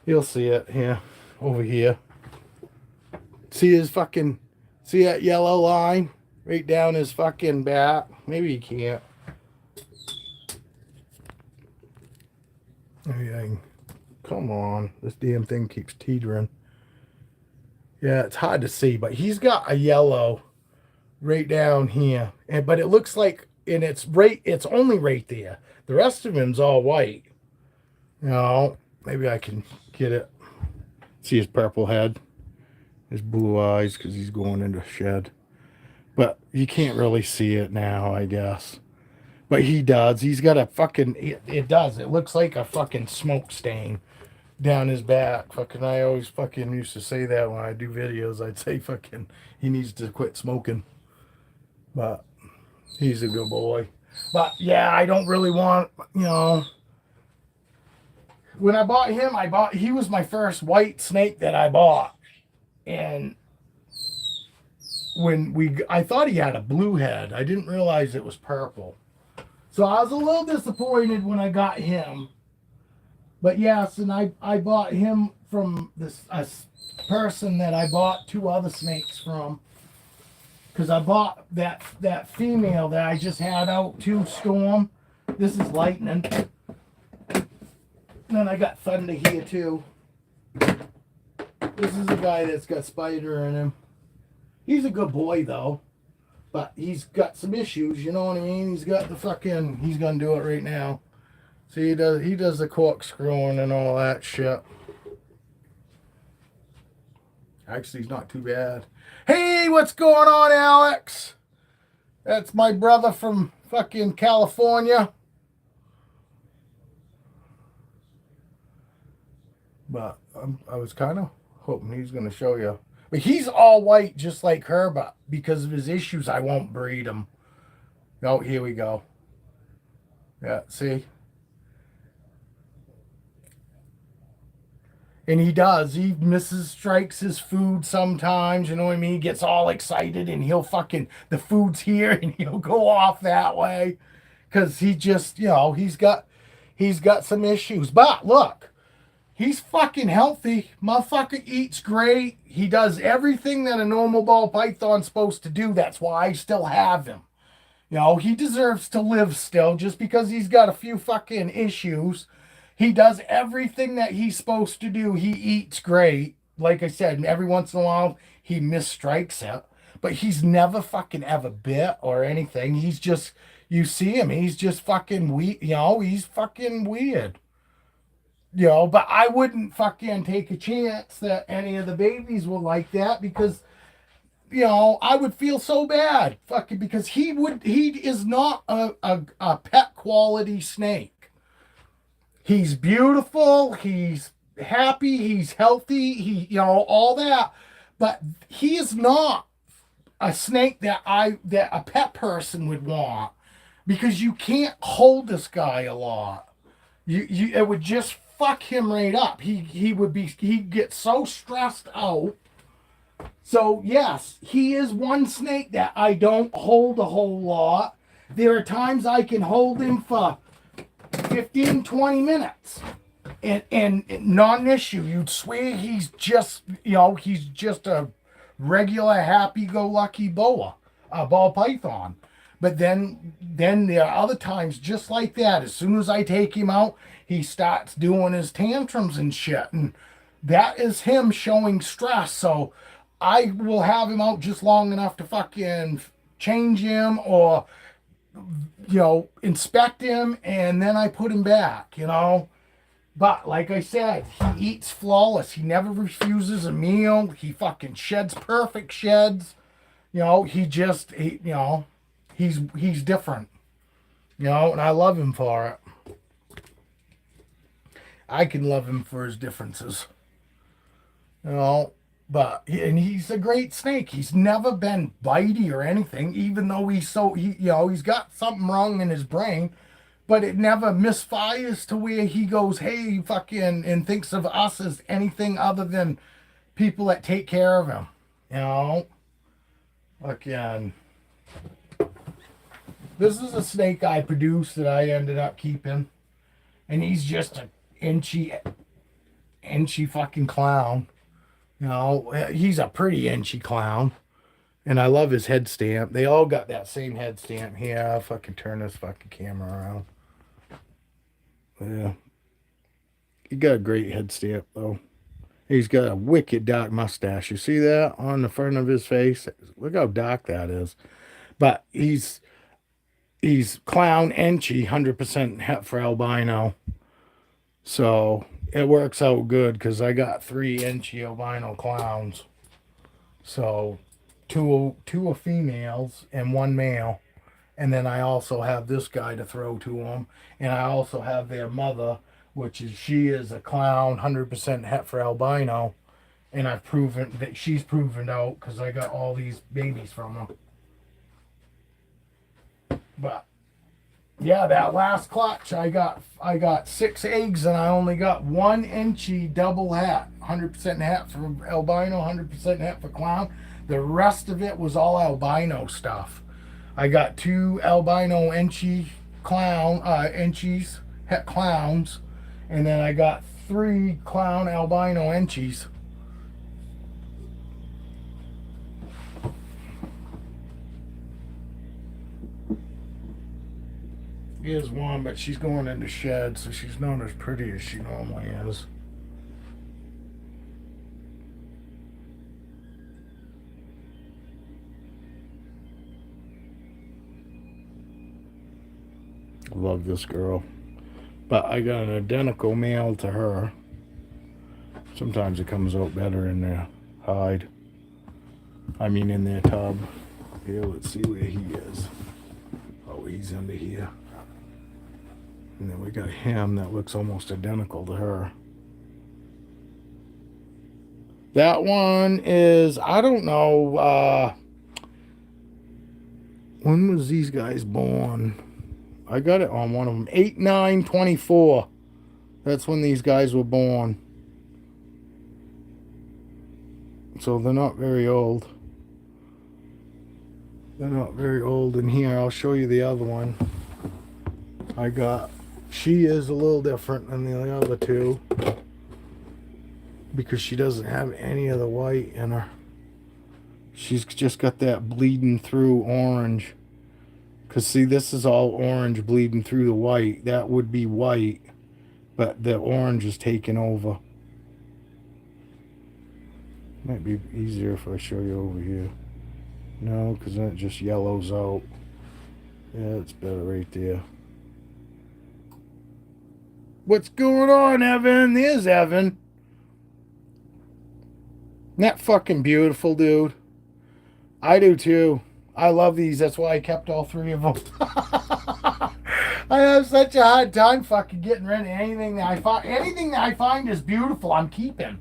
You'll see it here. Over here. See his fucking... See that yellow line? Right down his fucking back. Maybe you can't. Maybe I can... Come on. This damn thing keeps teetering. Yeah, it's hard to see, but he's got a yellow right down here. But it looks like, and it's only right there. The rest of him's all white. You know, maybe I can get it. See his purple head, his blue eyes, because he's going into shed. But you can't really see it now, I guess. But he does. He's got a fucking, it does. It looks like a fucking smoke stain down his back. Fucking, I always fucking used to say that when I do videos. I'd say fucking, he needs to quit smoking. But he's a good boy. But yeah, I don't really want, you know. When I bought him, he was my first white snake that I bought. And I thought he had a blue head. I didn't realize it was purple. So I was a little disappointed when I got him. But yes, and I bought him from a person that I bought 2 other snakes from. Because I bought that female that I just had out to Storm. This is Lightning. And then I got Thunder here too. This is a guy that's got spider in him. He's a good boy though. But he's got some issues, you know what I mean? He's got the fucking, he's gonna do it right now. See, he does the corkscrewing and all that shit. Actually, he's not too bad. Hey, what's going on, Alex? That's my brother from fucking California. But I was kind of hoping he's going to show you. But he's all white just like her, but because of his issues, I won't breed him. Oh, here we go. Yeah, see? And he does. He strikes his food sometimes, you know what I mean? He gets all excited and he'll fucking, the food's here and he'll go off that way. Because he just, you know, he's got some issues. But look. He's fucking healthy. Motherfucker eats great. He does everything that a normal ball python's supposed to do. That's why I still have him. You know, he deserves to live still just because he's got a few fucking issues. He does everything that he's supposed to do. He eats great. Like I said, every once in a while, he misstrikes it. But he's never fucking ever bit or anything. He's just, you see him, he's just fucking weird. You know, he's fucking weird. You know, but I wouldn't fucking take a chance that any of the babies were like that because, you know, I would feel so bad. Fucking because he is not a pet quality snake. He's beautiful, he's happy, he's healthy, you know, all that. But he is not a snake that a pet person would want because you can't hold this guy a lot. It would just fuck him right up. He'd get so stressed out. So yes, he is one snake that I don't hold a whole lot. There are times I can hold him for 15, 20 minutes. And not an issue. You'd swear he's just, you know, he's just a regular happy-go-lucky boa, a ball python. But then there are other times just like that. As soon as I take him out, he starts doing his tantrums and shit. And that is him showing stress. So I will have him out just long enough to fucking change him or, inspect him, and then I put him back, But like I said, he eats flawless. He never refuses a meal. He fucking sheds perfect sheds. He's different. And I love him for it. I can love him for his differences. But he's a great snake. He's never been bitey or anything, even though he's got something wrong in his brain, but it never misfires to where he goes, hey, fucking, and thinks of us as anything other than people that take care of him. Again, this is a snake I produced that I ended up keeping, and he's just an inchy fucking clown. He's a pretty inchy clown. And I love his head stamp. They all got that same head stamp here. I'll fucking turn this fucking camera around. Yeah. He got a great head stamp, though. He's got a wicked dark mustache. You see that on the front of his face? Look how dark that is. But he's clown inchy, 100% het for albino. So it works out good because I got 3 inchy albino clowns. So two are females and 1 male. And then I also have this guy to throw to them. And I also have their mother, she is a clown, 100% het for albino. And I've proven that she's proven out because I got all these babies from her. But yeah, that last clutch, I got 6 eggs and I only got 1 inchy double het, 100% het for albino, 100% het for clown. The rest of it was all albino stuff. I got 2 albino inchy inchies, het clowns, and then I got 3 clown albino inchies. Here's one, but she's going into shed, so she's not as pretty as she normally is. Love this girl. But I got an identical male to her. Sometimes it comes out better in their hide. In their tub. Here, let's see where he is. Oh, he's under here. And then we got him that looks almost identical to her. That one is, I don't know, when was these guys born? I got it on one of them. 8/9/24. That's when these guys were born. So they're not very old. They're not very old. And here, I'll show you the other one. She is a little different than the other 2 because she doesn't have any of the white in her. She's just got that bleeding through orange. Because, see, this is all orange bleeding through the white. That would be white, but the orange is taking over. Might be easier if I show you over here. No, because then it just yellows out. Yeah, it's better right there. What's going on, Evan? There's Evan. Isn't that fucking beautiful, dude? I do too. I love these. That's why I kept all 3 of them. I have such a hard time fucking getting rid of anything that I find. Anything that I find is beautiful, I'm keeping.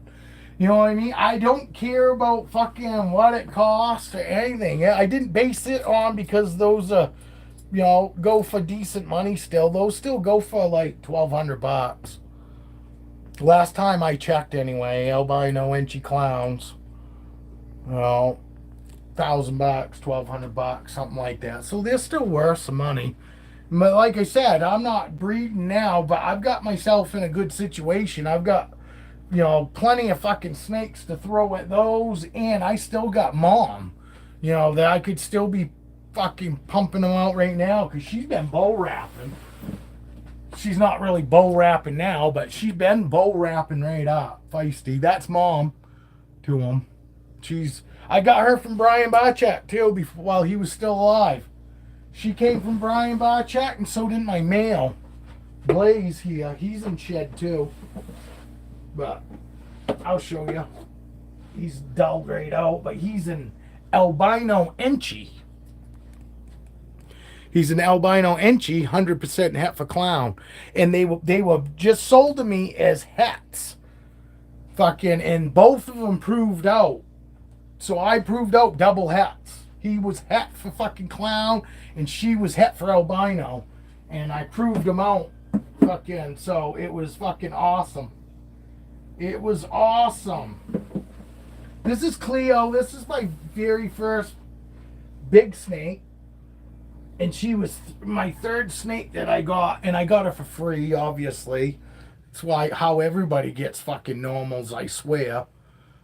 You know what I mean? I don't care about fucking what it costs or anything. I didn't base it on because those go for decent money still. Those still go for like $1,200. Last time I checked anyway, albino inchy clowns. $1,000, $1,200, something like that. So they're still worth some money. But like I said, I'm not breeding now, but I've got myself in a good situation. I've got, plenty of fucking snakes to throw at those, and I still got mom, that I could still be fucking pumping them out right now because she's been bow wrapping. She's not really bow wrapping now, but she's been bow wrapping right up. Feisty. That's mom to him. I got her from Brian Barchak too before, while he was still alive. She came from Brian Barchak, and so did my male. Blaze here. He's in shed too. But I'll show you. He's dull grayed out, but he's an albino Enchi. He's an albino Enchi, 100% Heifer clown. And they were just sold to me as hets. Fucking, and both of them proved out. So I proved out double hets. He was het for fucking clown, and she was het for albino. And I proved them out. Fucking, so it was fucking awesome. It was awesome. This is Cleo. This is my very first big snake. And she was my third snake that I got. And I got her for free, obviously. That's how everybody gets fucking normals, I swear.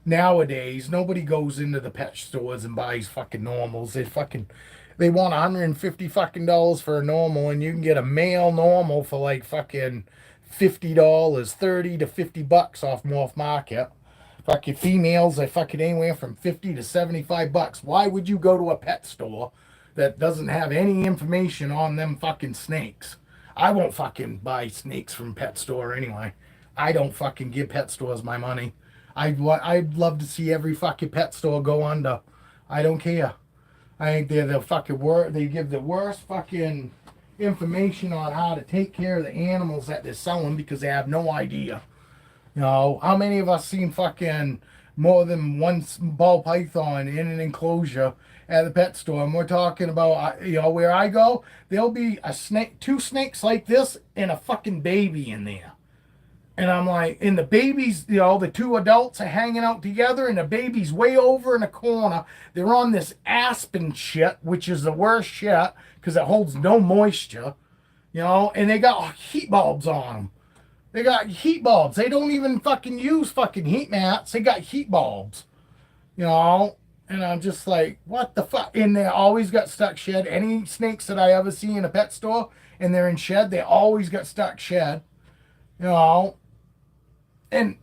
Nowadays, nobody goes into the pet stores and buys fucking normals. They want $150 fucking dollars for a normal, and you can get a male normal for like fucking $50, 30 to $50 off Morph Market. Fucking females are fucking anywhere from $50 to $75. Why would you go to a pet store that doesn't have any information on them fucking snakes? I won't fucking buy snakes from pet store anyway. I don't fucking give pet stores my money. I'd love to see every fucking pet store go under. I don't care. I think they're the fucking worst. They give the worst fucking information on how to take care of the animals that they're selling because they have no idea. You know, how many of us seen fucking more than one ball python in an enclosure at the pet store? And we're talking about, you know, where I go, there'll be a snake, two snakes like this, and a fucking baby in there. And I'm like, and the babies, you know, the two adults are hanging out together, and the baby's way over in a corner. They're on this aspen shit, which is the worst shit because it holds no moisture, you know, and they got heat bulbs on them. They got heat bulbs. They don't even fucking use fucking heat mats. They got heat bulbs, you know, and I'm just like, what the fuck? And they always got stuck shed. Any snakes that I ever see in a pet store and they're in shed, they always got stuck shed, you know. And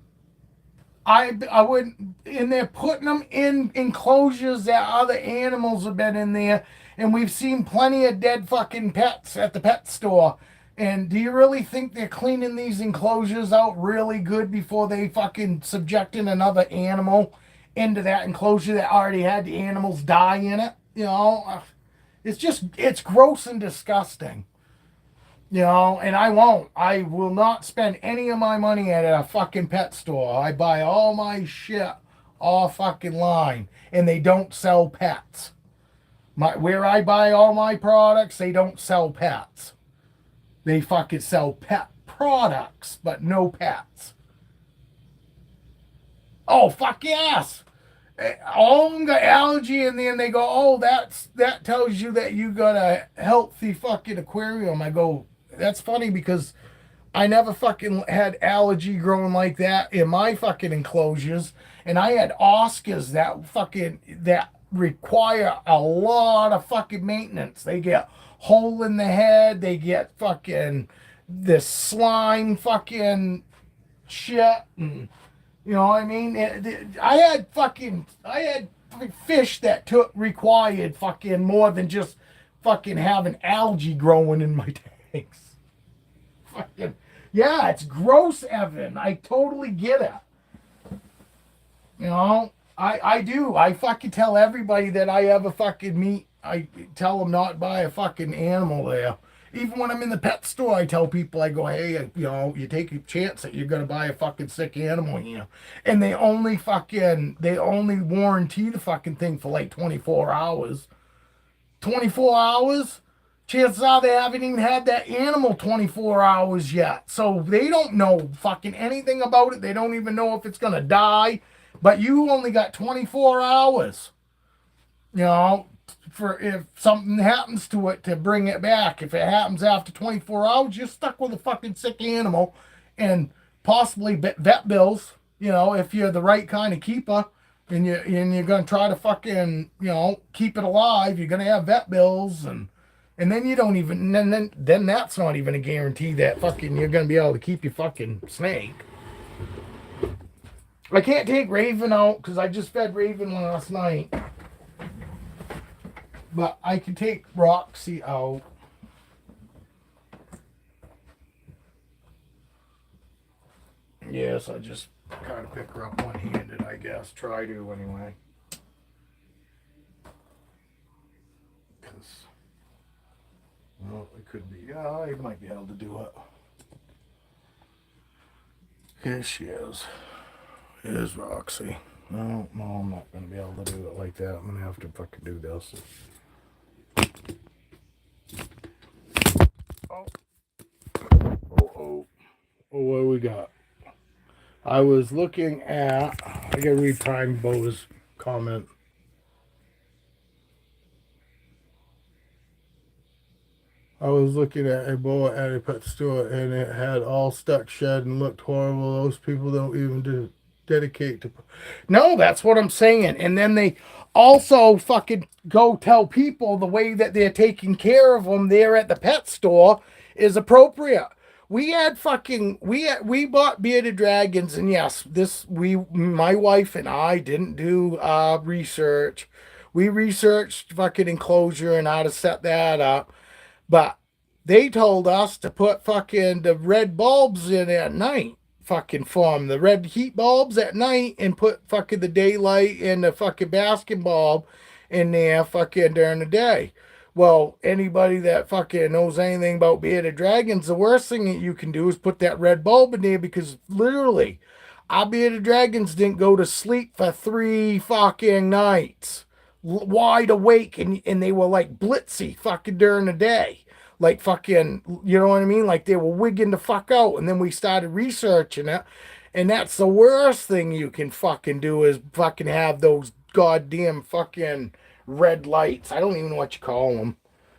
I wouldn't, and they're putting them in enclosures that other animals have been in there, and we've seen plenty of dead fucking pets at the pet store. And do you really think they're cleaning these enclosures out really good before they fucking subjecting another animal into that enclosure that already had the animals die in it? You know, it's gross and disgusting. You know, and I will not spend any of my money at a fucking pet store. I buy all my shit off fucking line, and they don't sell pets. Where I buy all my products, they don't sell pets. They fucking sell pet products, but no pets. Oh, fuck yes. All of them got allergy, and then they go, oh, that tells you that you got a healthy fucking aquarium. I go, that's funny because I never fucking had allergy growing like that in my fucking enclosures. And I had Oscars that require a lot of fucking maintenance. They get hole in the head. They get fucking this slime fucking shit. And, you know what I mean? I had fish that required fucking more than just fucking having algae growing in my tanks. Fucking, yeah, it's gross, Evan. I totally get it. You know, I do. I fucking tell everybody that I ever fucking meet, I tell them not buy a fucking animal there. Even when I'm in the pet store, I tell people, I go, hey, you know, you take a chance that you're going to buy a fucking sick animal here. And they only warranty the fucking thing for like 24 hours. 24 hours? Chances are they haven't even had that animal 24 hours yet. So they don't know fucking anything about it. They don't even know if it's going to die. But you only got 24 hours, you know, for if something happens to it to bring it back. If it happens after 24 hours, you're stuck with a fucking sick animal and possibly vet bills, you know, if you're the right kind of keeper. and you're gonna try to fucking, keep it alive. You're gonna have vet bills, and then you don't even, then that's not even a guarantee that fucking you're gonna be able to keep your fucking snake. I can't take Raven out because I just fed Raven last night. But I can take Roxy out. Yes, I just kind of pick her up one-handed, I guess. Try to, anyway. Because, well, it could be. Yeah, I might be able to do it. Here she is. Here's Roxy. No, I'm not going to be able to do it like that. I'm going to have to fucking do this. Oh. Oh, what do we got? I was looking at, I gotta read Time Boas' comment. I was looking at a boa at a pet store and it had all stuck shed and looked horrible. Those people don't even dedicate to. No, that's what I'm saying. And then they also fucking go tell people the way that they're taking care of them there at the pet store is appropriate. We bought bearded dragons, and yes, my wife and I didn't do research. We researched fucking enclosure and how to set that up, but they told us to put fucking the red bulbs in at night, fucking form the red heat bulbs at night, and put fucking the daylight and the fucking basket bulb in there fucking during the day. Well, anybody that fucking knows anything about bearded dragons, the worst thing that you can do is put that red bulb in there because literally, our bearded dragons didn't go to sleep for 3 fucking nights, wide awake, and they were like blitzy fucking during the day. Like fucking, you know what I mean? Like they were wigging the fuck out. And then we started researching it. And that's the worst thing you can fucking do is fucking have those goddamn fucking red lights. I don't even know what you call them.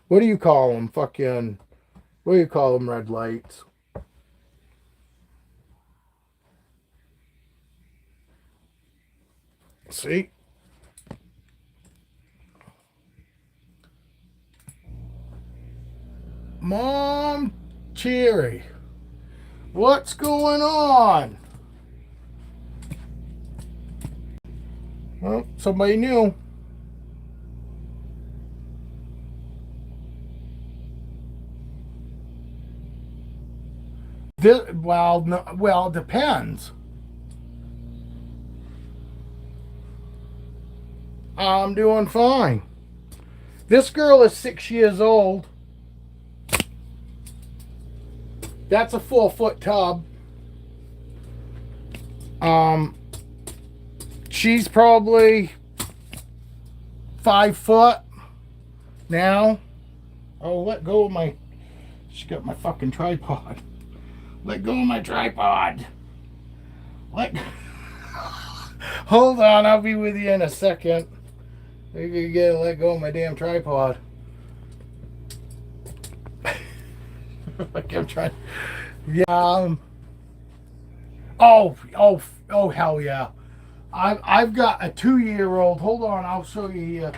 What do you call them? Fucking, what do you call them? Red lights. See? Mom, Cherry, what's going on? Well, somebody new. Well, it depends. I'm doing fine. This girl is 6 years old. That's a 4-foot tub. She's probably 5 foot now. Oh, let go of my. She got my fucking tripod. Let go of my tripod. Hold on, I'll be with you in a second. You gotta let go of my damn tripod. Like I'm trying. Yeah. Oh, hell yeah. I've got a 2-year-old. Hold on, I'll show you here.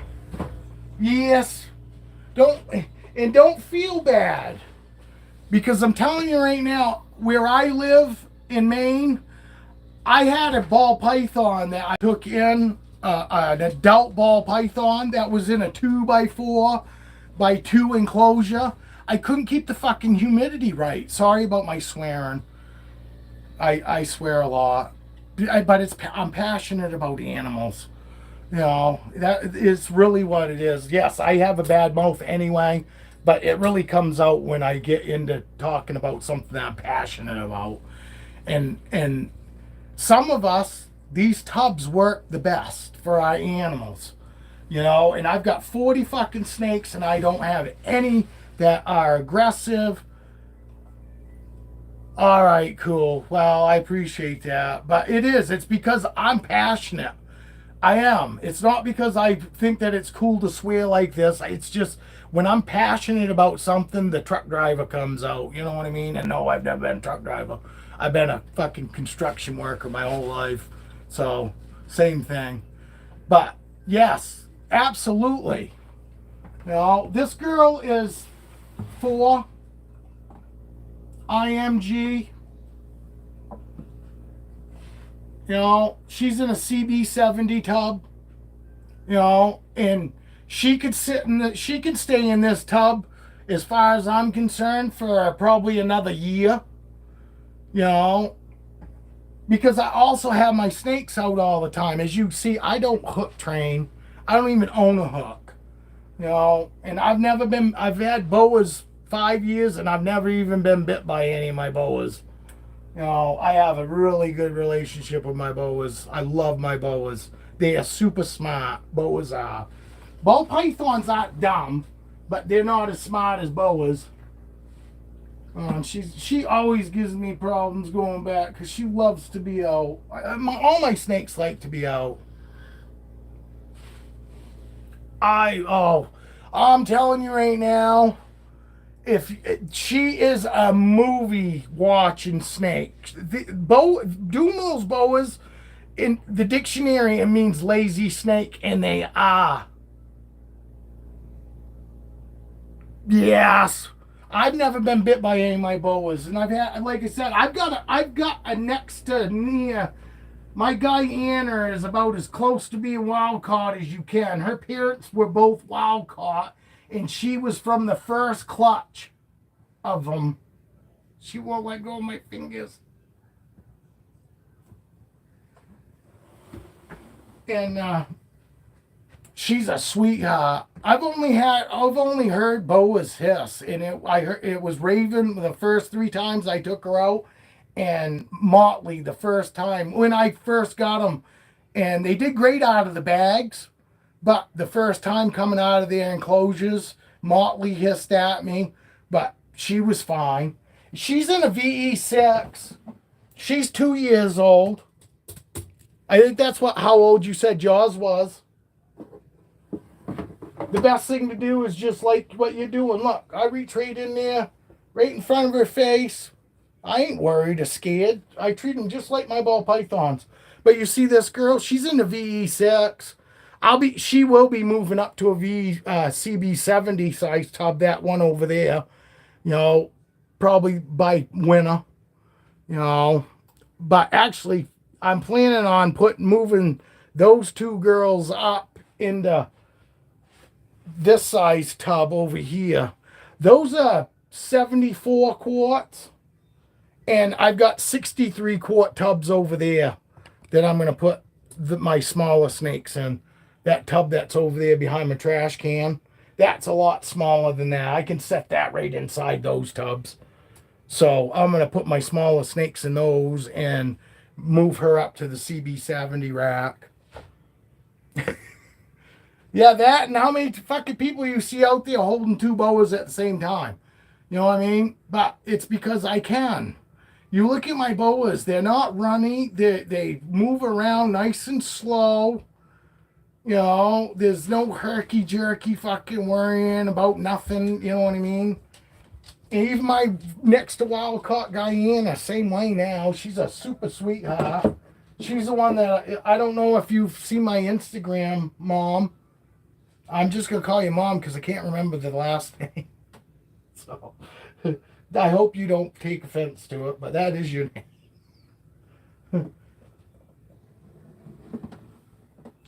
Yes. Don't feel bad. Because I'm telling you right now, where I live in Maine, I had a ball python that I took in, an adult ball python that was in a 2x4x2 enclosure. I couldn't keep the fucking humidity right. Sorry about my swearing. I swear a lot. But I'm passionate about animals. You know, that is really what it is. Yes, I have a bad mouth anyway, but it really comes out when I get into talking about something that I'm passionate about. And some of us, these tubs work the best for our animals. You know, and I've got 40 fucking snakes and I don't have any that are aggressive. All right, cool. Well, I appreciate that. But it's because I'm passionate. I am. It's not because I think that it's cool to swear like this. It's just when I'm passionate about something, the truck driver comes out. You know what I mean? And no, I've never been a truck driver. I've been a fucking construction worker my whole life. So, same thing. But yes, absolutely. You know, this girl is for IMG. You know, she's in a CB70 tub. You know, and she could she can stay in this tub, as far as I'm concerned, for probably another year. You know, because I also have my snakes out all the time. As you see, I don't hook train. I don't even own a hook. You know, and I've had boas 5 years and I've never even been bit by any of my boas. You know, I have a really good relationship with my boas. I love my boas. They are super smart. Boas are. Ball pythons aren't dumb, but they're not as smart as boas. She always gives me problems going back because she loves to be out. All my snakes like to be out. I'm telling you right now, if she is a movie watching snake, Doomill's boas in the dictionary it means lazy snake, and they are. Yes. I've never been bit by any of my boas, and I've had, like I said, I've got a next to near. My Guyana is about as close to being wild caught as you can. Her parents were both wild caught, and she was from the first clutch of them. She won't let go of my fingers. And she's a sweetheart. I've only heard Boas hiss, and it was Raven the first 3 times I took her out, and Motley the first time when I first got them, and they did great out of the bags, but the first time coming out of their enclosures, Motley hissed at me, but she was fine. She's in a VE6. She's 2 years old. I think that's how old you said Jaws was. The best thing to do is just like what you're doing. Look, I reach right in there, right in front of her face. I ain't worried or scared. I treat them just like my ball pythons. But you see this girl, she's in the VE6. She will be moving up to a CB70 size tub, that one over there. You know, probably by winter. You know, but actually, I'm planning on moving those 2 girls up into this size tub over here. Those are 74 quarts, and I've got 63 quart tubs over there that I'm going to put my smaller snakes in. That tub that's over there behind my trash can, that's a lot smaller than that. I can set that right inside those tubs. So I'm going to put my smaller snakes in those and move her up to the CB70 rack. Yeah, that, and how many fucking people you see out there holding 2 boas at the same time. You know what I mean? But it's because I can. You look at my boas, they're not runny. They move around nice and slow. You know, there's no herky-jerky fucking worrying about nothing. You know what I mean? And even my next to wild caught Guyana, same way now. She's a super sweetheart. She's the one that, I don't know if you've seen my Instagram, Mom. I'm just going to call you Mom because I can't remember the last name. So, I hope you don't take offense to it, but that is your name.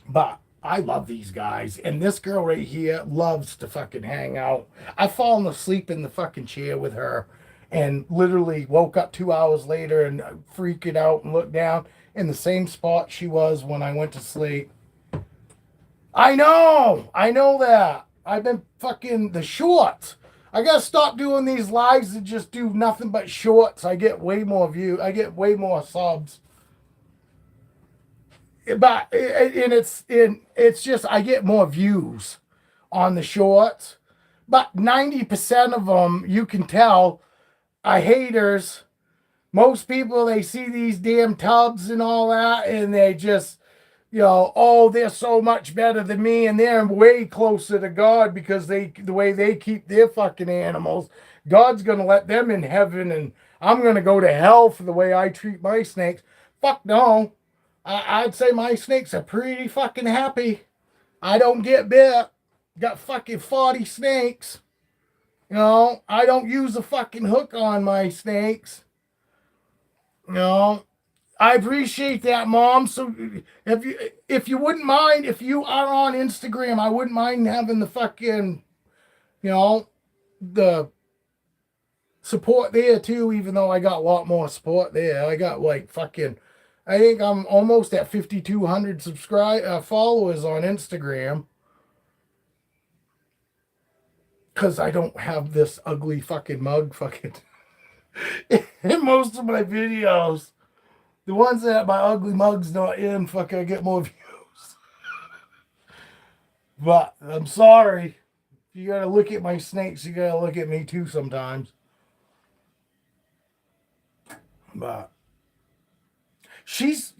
But I love these guys. And this girl right here loves to fucking hang out. I've fallen asleep in the fucking chair with her and literally woke up 2 hours later and freaking out and looked down in the same spot she was when I went to sleep. I know that. I've been fucking the shorts. I gotta stop doing these lives and just do nothing but shorts. I get way more views. I get way more subs. But it's just I get more views on the shorts. But 90% of them, you can tell, are haters. Most people, they see these damn tubs and all that, and they just, you know, oh, they're so much better than me, and they're way closer to God because the way they keep their fucking animals. God's gonna let them in heaven, and I'm gonna go to hell for the way I treat my snakes. Fuck no. I'd say my snakes are pretty fucking happy. I don't get bit. Got fucking 40 snakes. You know, I don't use a fucking hook on my snakes. You know, I appreciate that, Mom. So if you wouldn't mind, if you are on Instagram, I wouldn't mind having the fucking, you know, the support there too, even though I got a lot more support there. I got like fucking, I think I'm almost at 5,200 followers on Instagram. Because I don't have this ugly fucking mug fucking in most of my videos. The ones that my ugly mug's not in, fucking I get more views. But I'm sorry. You gotta look at my snakes, you gotta look at me too sometimes. But she's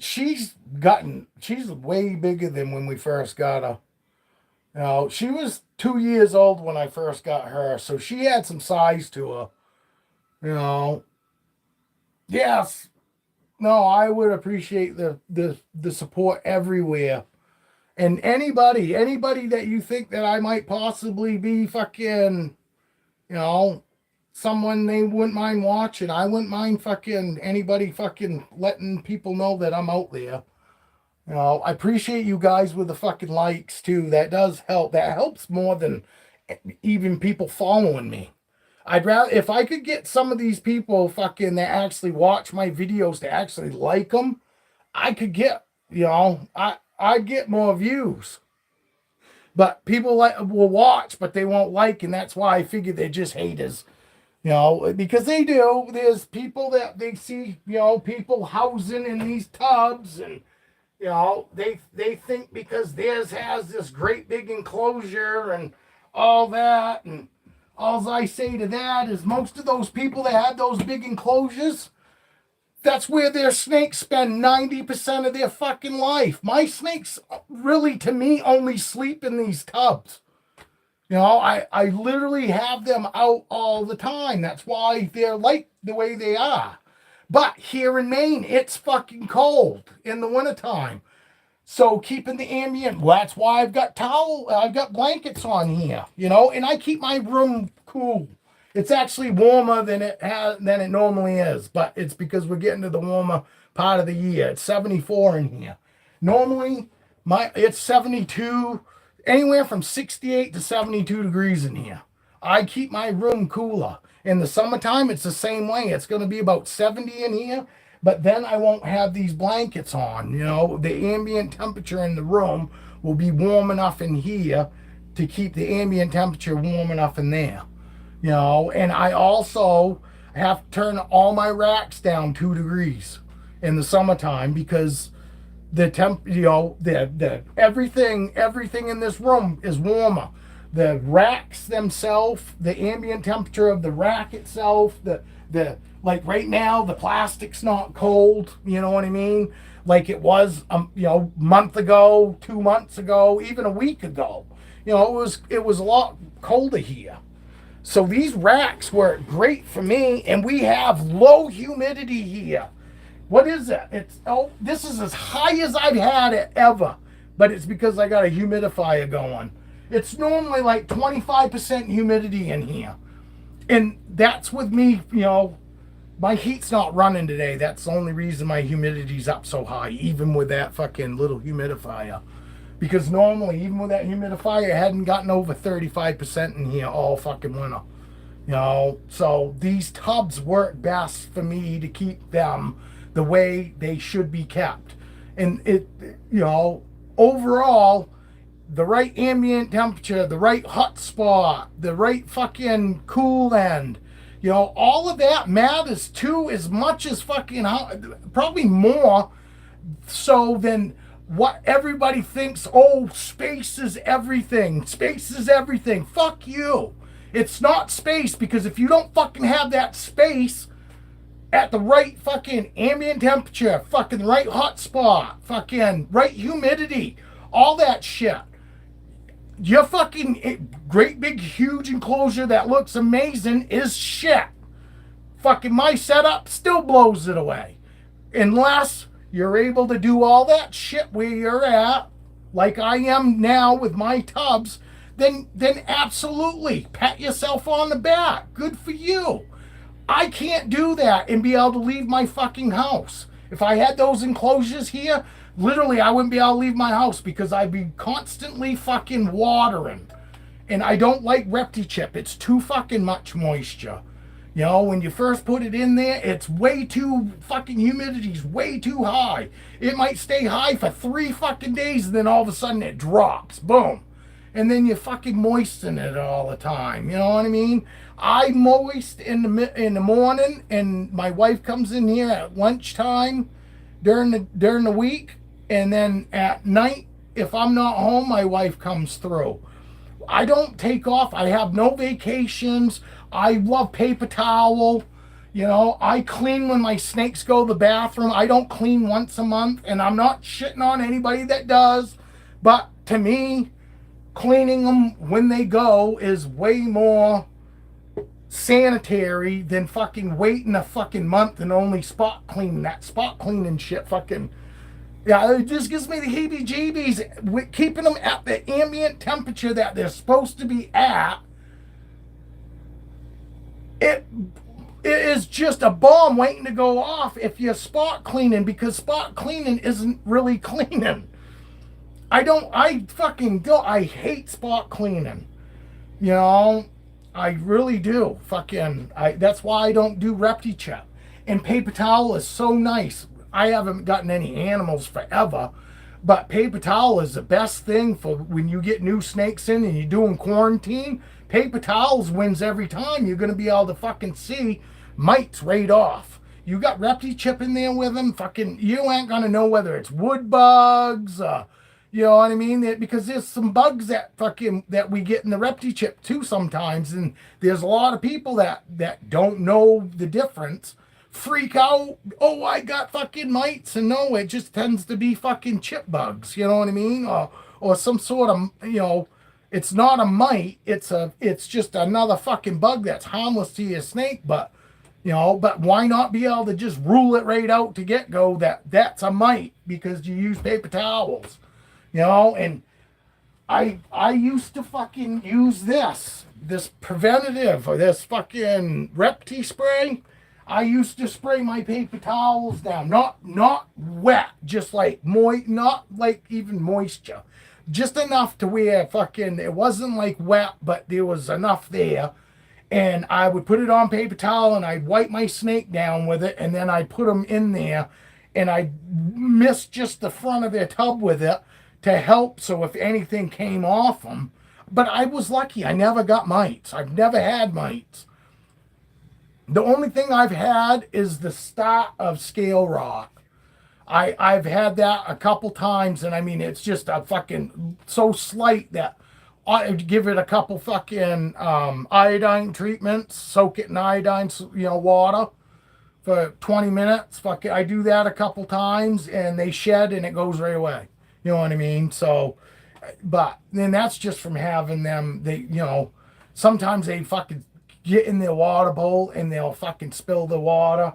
way bigger than when we first got her. You know, she was 2 years old when I first got her, so she had some size to her. You know. Yes. No, I would appreciate the support everywhere. And anybody that you think that I might possibly be fucking, you know, someone they wouldn't mind watching, I wouldn't mind fucking anybody fucking letting people know that I'm out there. You know, I appreciate you guys with the fucking likes too. That does help. That helps more than even people following me. I'd rather, if I could get some of these people fucking that actually watch my videos to actually like them, I could get, you know, I'd get more views. But people will watch, but they won't like, and that's why I figured they're just haters. You know, because they do. There's people that they see, you know, people housing in these tubs, and you know, they think because theirs has this great big enclosure and all that, and all I say to that is most of those people that have those big enclosures, that's where their snakes spend 90% of their fucking life. My snakes really, to me, only sleep in these tubs. You know, I literally have them out all the time. That's why they're like the way they are. But here in Maine, it's fucking cold in the wintertime. So keeping the ambient, well, that's why I've got blankets on here, you know, and I keep my room cool. It's actually warmer than it normally is, but it's because we're getting to the warmer part of the year. It's 74 in here. Normally, it's 72, anywhere from 68 to 72 degrees in here. I keep my room cooler. In the summertime, it's the same way. It's going to be about 70 in here, but then I won't have these blankets on. You know, the ambient temperature in the room will be warm enough in here to keep the ambient temperature warm enough in there. You know, and I also have to turn all my racks down 2 degrees in the summertime because the everything in this room is warmer. The racks themselves, the ambient temperature of the rack itself, the like right now the plastic's not cold, you know what I mean? Like it was month ago, 2 months ago, even a week ago. You know, it was a lot colder here. So these racks work great for me, and we have low humidity here. What is it? This is as high as I've had it ever, but it's because I got a humidifier going. It's normally like 25% humidity in here. And that's with me, you know, my heat's not running today. That's the only reason my humidity's up so high, even with that fucking little humidifier. Because normally, even with that humidifier, it hadn't gotten over 35% in here all fucking winter. You know, so these tubs work best for me to keep them the way they should be kept. And overall, the right ambient temperature, the right hot spot, the right fucking cool end, you know, all of that matters too, as much as fucking, probably more so than what everybody thinks. Oh, space is everything. Space is everything. Fuck you. It's not space, because if you don't fucking have that space at the right fucking ambient temperature, fucking right hot spot, fucking right humidity, all that shit, your fucking great big huge enclosure that looks amazing is shit. Fucking my setup still blows it away. Unless you're able to do all that shit where you're at, like I am now with my tubs, then absolutely pat yourself on the back. Good for you. I can't do that and be able to leave my fucking house. If I had those enclosures here, literally I wouldn't be able to leave my house because I'd be constantly fucking watering. And I don't like ReptiChip. It's too fucking much moisture. You know, when you first put it in there, it's way too fucking humidity's way too high. It might stay high for 3 fucking days and then all of a sudden it drops. Boom. And then you fucking moisten it all the time. You know what I mean? I moist in the morning, and my wife comes in here at lunchtime during the week, and then at night, if I'm not home, my wife comes through. I don't take off. I have no vacations. I love paper towel. You know, I clean when my snakes go to the bathroom. I don't clean once a month, and I'm not shitting on anybody that does. But to me, cleaning them when they go is way more sanitary than fucking waiting a fucking month and only spot cleaning. That spot cleaning shit fucking, yeah, it just gives me the heebie-jeebies. With keeping them at the ambient temperature that they're supposed to be at, it is just a bomb waiting to go off if you're spot cleaning, because spot cleaning isn't really cleaning. I hate spot cleaning. You know, I really do. That's why I don't do ReptiChip. And paper towel is so nice. I haven't gotten any animals forever, but paper towel is the best thing for when you get new snakes in and you're doing quarantine. Paper towels wins every time. You're going to be able to fucking see mites right off. You got ReptiChip in there with them, you ain't going to know whether it's wood bugs, you know what I mean? Because there's some bugs that we get in the ReptiChip too sometimes, and there's a lot of people that don't know the difference, freak out. Oh, I got fucking mites, and no, it just tends to be fucking chip bugs. You know what I mean? Or some sort of, you know, it's not a mite. It's just another fucking bug that's harmless to your snake. But you know, but why not be able to just rule it right out to get go that that's a mite because you use paper towels. You know, and I used to fucking use this preventative, or this fucking Repti spray. I used to spray my paper towels down, not wet, just like not like even moisture, just enough to where it wasn't like wet, but there was enough there. And I would put it on paper towel and I'd wipe my snake down with it, and then I'd put them in there, and I'd mist just the front of their tub with it to help, so if anything came off them. But I was lucky. I never got mites. I've never had mites. The only thing I've had is the start of scale rot. I've had that a couple times, and I mean, it's just a fucking so slight that I'd give it a couple fucking iodine treatments, soak it in iodine, water for 20 minutes. I do that a couple times, and they shed, and it goes right away. You know what I mean? So, but then that's just from having them. Sometimes they fucking get in their water bowl and they'll fucking spill the water,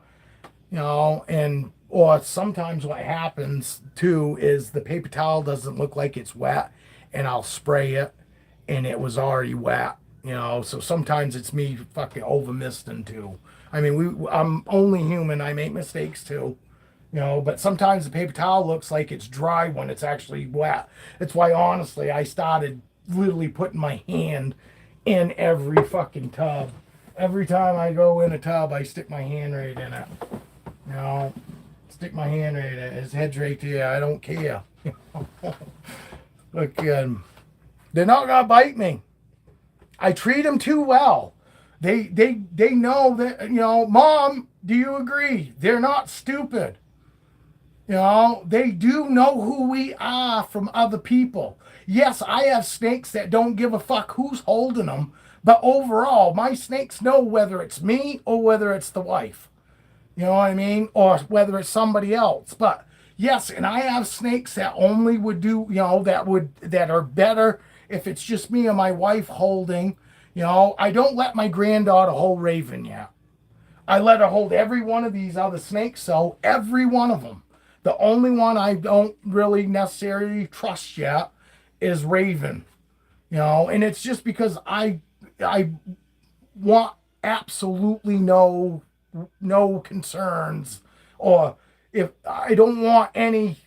or sometimes what happens too is the paper towel doesn't look like it's wet, and I'll spray it and it was already wet, so sometimes it's me fucking over misting too. I mean, I'm only human. I make mistakes too. But sometimes the paper towel looks like it's dry when it's actually wet. That's why, honestly, I started literally putting my hand in every fucking tub. Every time I go in a tub, I stick my hand right in it. Stick my hand right in it. His head's right there. I don't care. Look, they're not gonna bite me. I treat them too well. They know that, Mom, do you agree? They're not stupid. They do know who we are from other people. Yes, I have snakes that don't give a fuck who's holding them, but overall, my snakes know whether it's me or whether it's the wife. You know what I mean? Or whether it's somebody else. But yes, and I have snakes that only would do, that are better if it's just me and my wife holding. I don't let my granddaughter hold Raven yet. I let her hold every one of these other snakes, so every one of them. The only one I don't really necessarily trust yet is Raven. And it's just because I want absolutely no concerns, or if I don't want any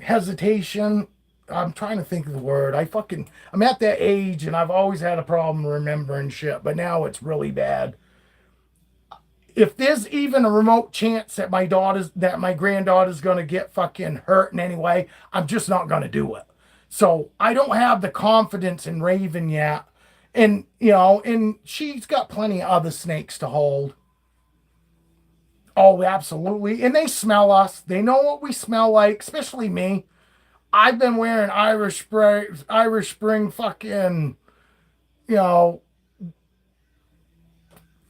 hesitation. I'm trying to think of the word. I'm at that age and I've always had a problem remembering shit, but now it's really bad. If there's even a remote chance that my granddaughter's gonna get fucking hurt in any way, I'm just not gonna do it. So I don't have the confidence in Raven yet. And she's got plenty of other snakes to hold. Oh, absolutely. And they smell us. They know what we smell like, especially me. I've been wearing Irish Spring fucking, you know,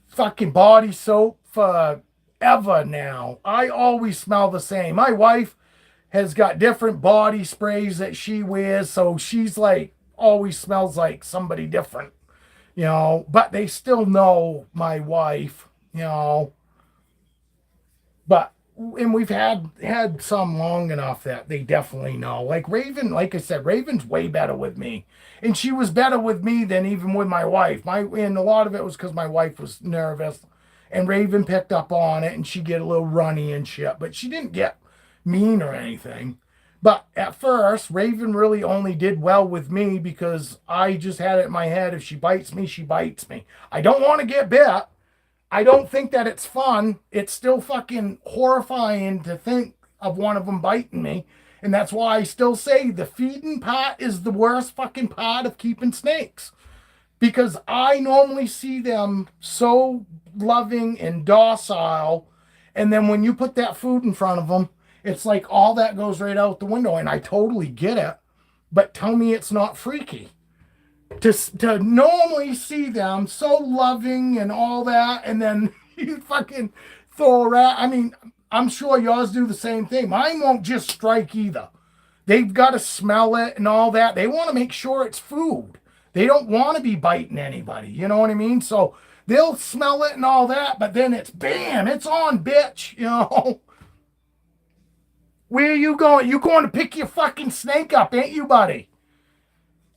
fucking body soap forever now. I always smell the same. My wife has got different body sprays that she wears, so she's like always smells like somebody different, but they still know my wife, but and we've had some long enough that they definitely know. Like Raven, like I said, Raven's way better with me, and she was better with me than even with my wife. And a lot of it was because my wife was nervous, and Raven picked up on it, and she get a little runny and shit, but she didn't get mean or anything. But at first, Raven really only did well with me because I just had it in my head: if she bites me, she bites me. I don't want to get bit. I don't think that it's fun. It's still fucking horrifying to think of one of them biting me. And that's why I still say the feeding part is the worst fucking part of keeping snakes. Because I normally see them so loving and docile. And then when you put that food in front of them, it's like all that goes right out the window. And I totally get it. But tell me it's not freaky. To normally see them so loving and all that, and then you fucking throw a rat. I mean, I'm sure yours do the same thing. Mine won't just strike either. They've got to smell it and all that. They want to make sure it's food. They don't want to be biting anybody. You know what I mean? So they'll smell it and all that, but then it's bam, it's on, bitch. Where are you going? You going to pick your fucking snake up, ain't you, buddy?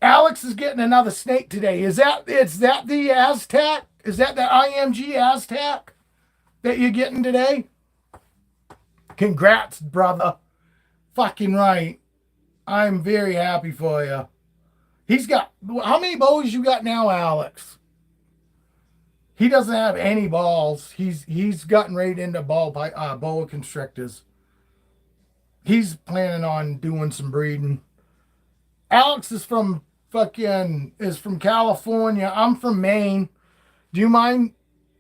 Alex is getting another snake today. Is that the Aztec? Is that the IMG Aztec that you're getting today? Congrats, brother. Fucking right. I'm very happy for you. He's got, how many bows you got now, Alex? He doesn't have any balls. He's gotten right into boa constrictors. He's planning on doing some breeding. Alex is from California. I'm from Maine. Do you mind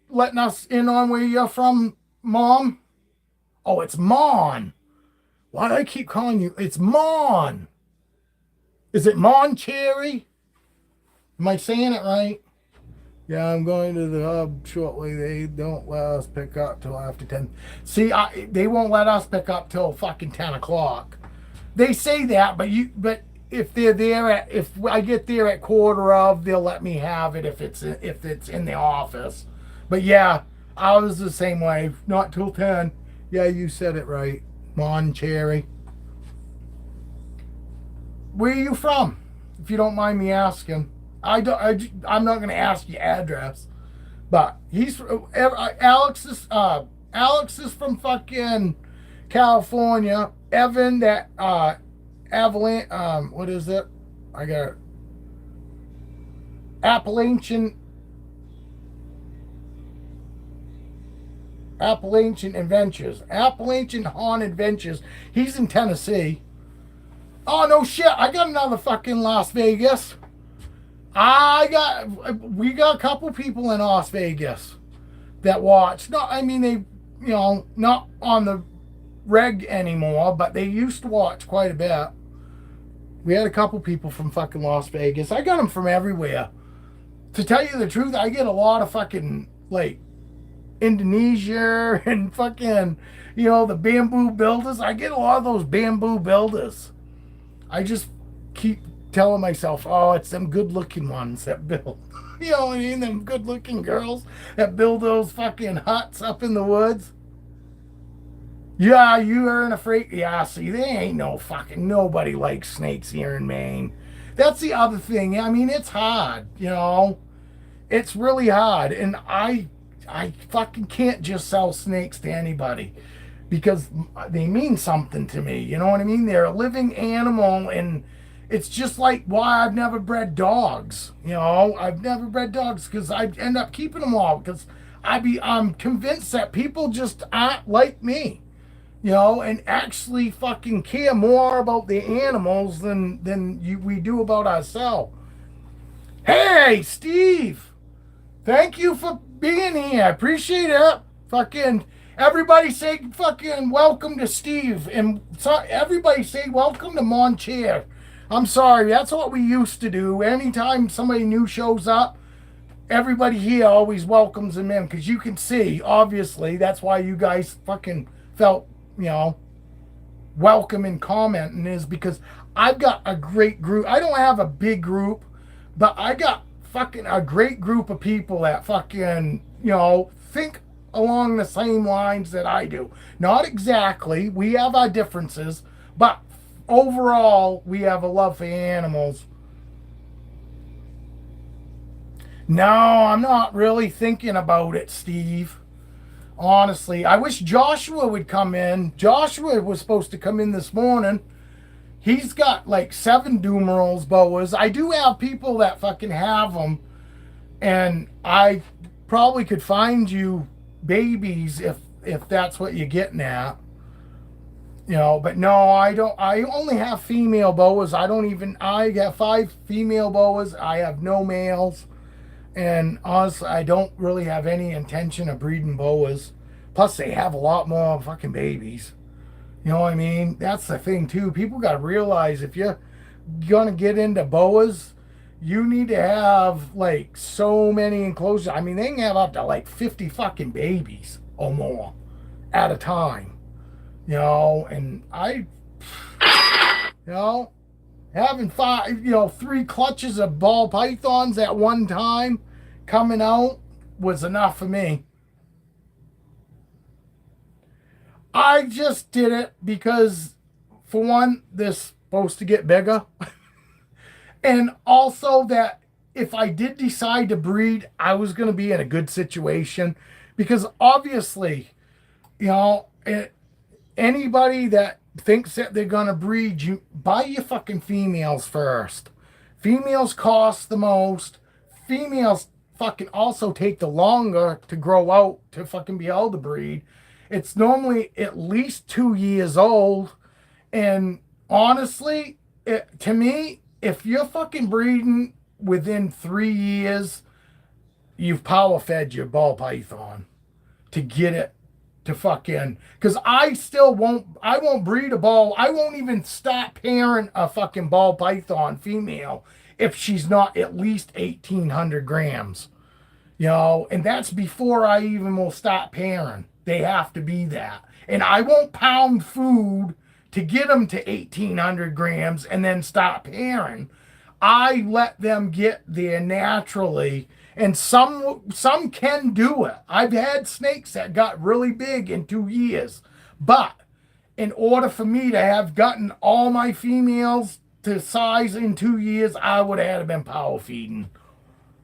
letting us in on where you're from, Mom? Oh, it's Mon. Why do I keep calling you? It's Mon. Is it Mon Cherry? Am I saying it right? Yeah, I'm going to the hub shortly. They don't let us pick up till after 10. See, they won't let us pick up till fucking 10 o'clock. They say that, but if I get there at quarter of, they'll let me have it if it's in the office. But yeah, I was the same way. Not till 10. Yeah, you said it right. Mon Cherry. Where are you from? If you don't mind me asking. I'm not going to ask you address. But Alex is from fucking California. Evan, that Avalanche, what is it? I got it. Appalachian Adventures. Appalachian Haunted Adventures. He's in Tennessee. Oh, no shit. I got another fucking Las Vegas. We got a couple people in Las Vegas that watch. No, I mean, they, not on the reg anymore, but they used to watch quite a bit. We had a couple people from fucking Las Vegas. I got them from everywhere. To tell you the truth, I get a lot of fucking, like, Indonesia and fucking, the bamboo builders. I get a lot of those bamboo builders. I just keep telling myself, oh, it's them good-looking ones that build. You know what I mean? Them good-looking girls that build those fucking huts up in the woods. Yeah, you aren't afraid. Yeah, see, they ain't no fucking nobody likes snakes here in Maine. That's the other thing. I mean, it's hard, you know. It's really hard, and I fucking can't just sell snakes to anybody because they mean something to me. You know what I mean? They're a living animal, and it's just like why I've never bred dogs. You know, I've never bred dogs because I end up keeping them all because I'm convinced that people just aren't like me. You know, and actually fucking care more about the animals than we do about ourselves. Hey, Steve! Thank you for being here. I appreciate it. Fucking everybody say fucking welcome to Steve. And so everybody say welcome to Mon Chair. I'm sorry, that's what we used to do. Anytime somebody new shows up, everybody here always welcomes them in because you can see, obviously, that's why you guys fucking felt, you know, welcome and commenting is because I've got a great group. I don't have a big group, but I got fucking a great group of people that fucking, you know, think along the same lines that I do. Not exactly. We have our differences, but overall, we have a love for animals. No, I'm not really thinking about it, Steve. Honestly, I wish Joshua would come in. Joshua was supposed to come in this morning. He's got like 7 Doomerals, Boas. I do have people that fucking have them, and I probably could find you babies if that's what you're getting at. You know, but no, I don't. I only have female boas. I don't even. I got 5 female boas. I have no males, and honestly, I don't really have any intention of breeding boas. Plus, they have a lot more fucking babies. You know what I mean? That's the thing too. People got to realize if you're gonna get into boas, you need to have like so many enclosures. I mean, they can have up to like 50 fucking babies or more at a time. You know, and you know, having 5, 3 clutches of ball pythons at one time coming out was enough for me. I just did it because, for one, this supposed to get bigger. And also that if I did decide to breed, I was going to be in a good situation. Because obviously, you know, anybody that thinks that they're going to breed, you buy your fucking females first. Females cost the most. Females fucking also take the longer to grow out to fucking be able to breed. It's normally at least 2 years old. And honestly, to me, if you're fucking breeding within 3 years, you've power fed your ball python to get it to fucking. Because I won't breed a ball. I won't even stop pairing a fucking ball python female if she's not at least 1,800 grams. You know, and that's before I even will stop pairing. They have to be that. And I won't pound food to get them to 1,800 grams and then stop pairing. I let them get there naturally. And some can do it. I've had snakes that got really big in 2 years. But in order for me to have gotten all my females to size in 2 years, I would have had to been power feeding.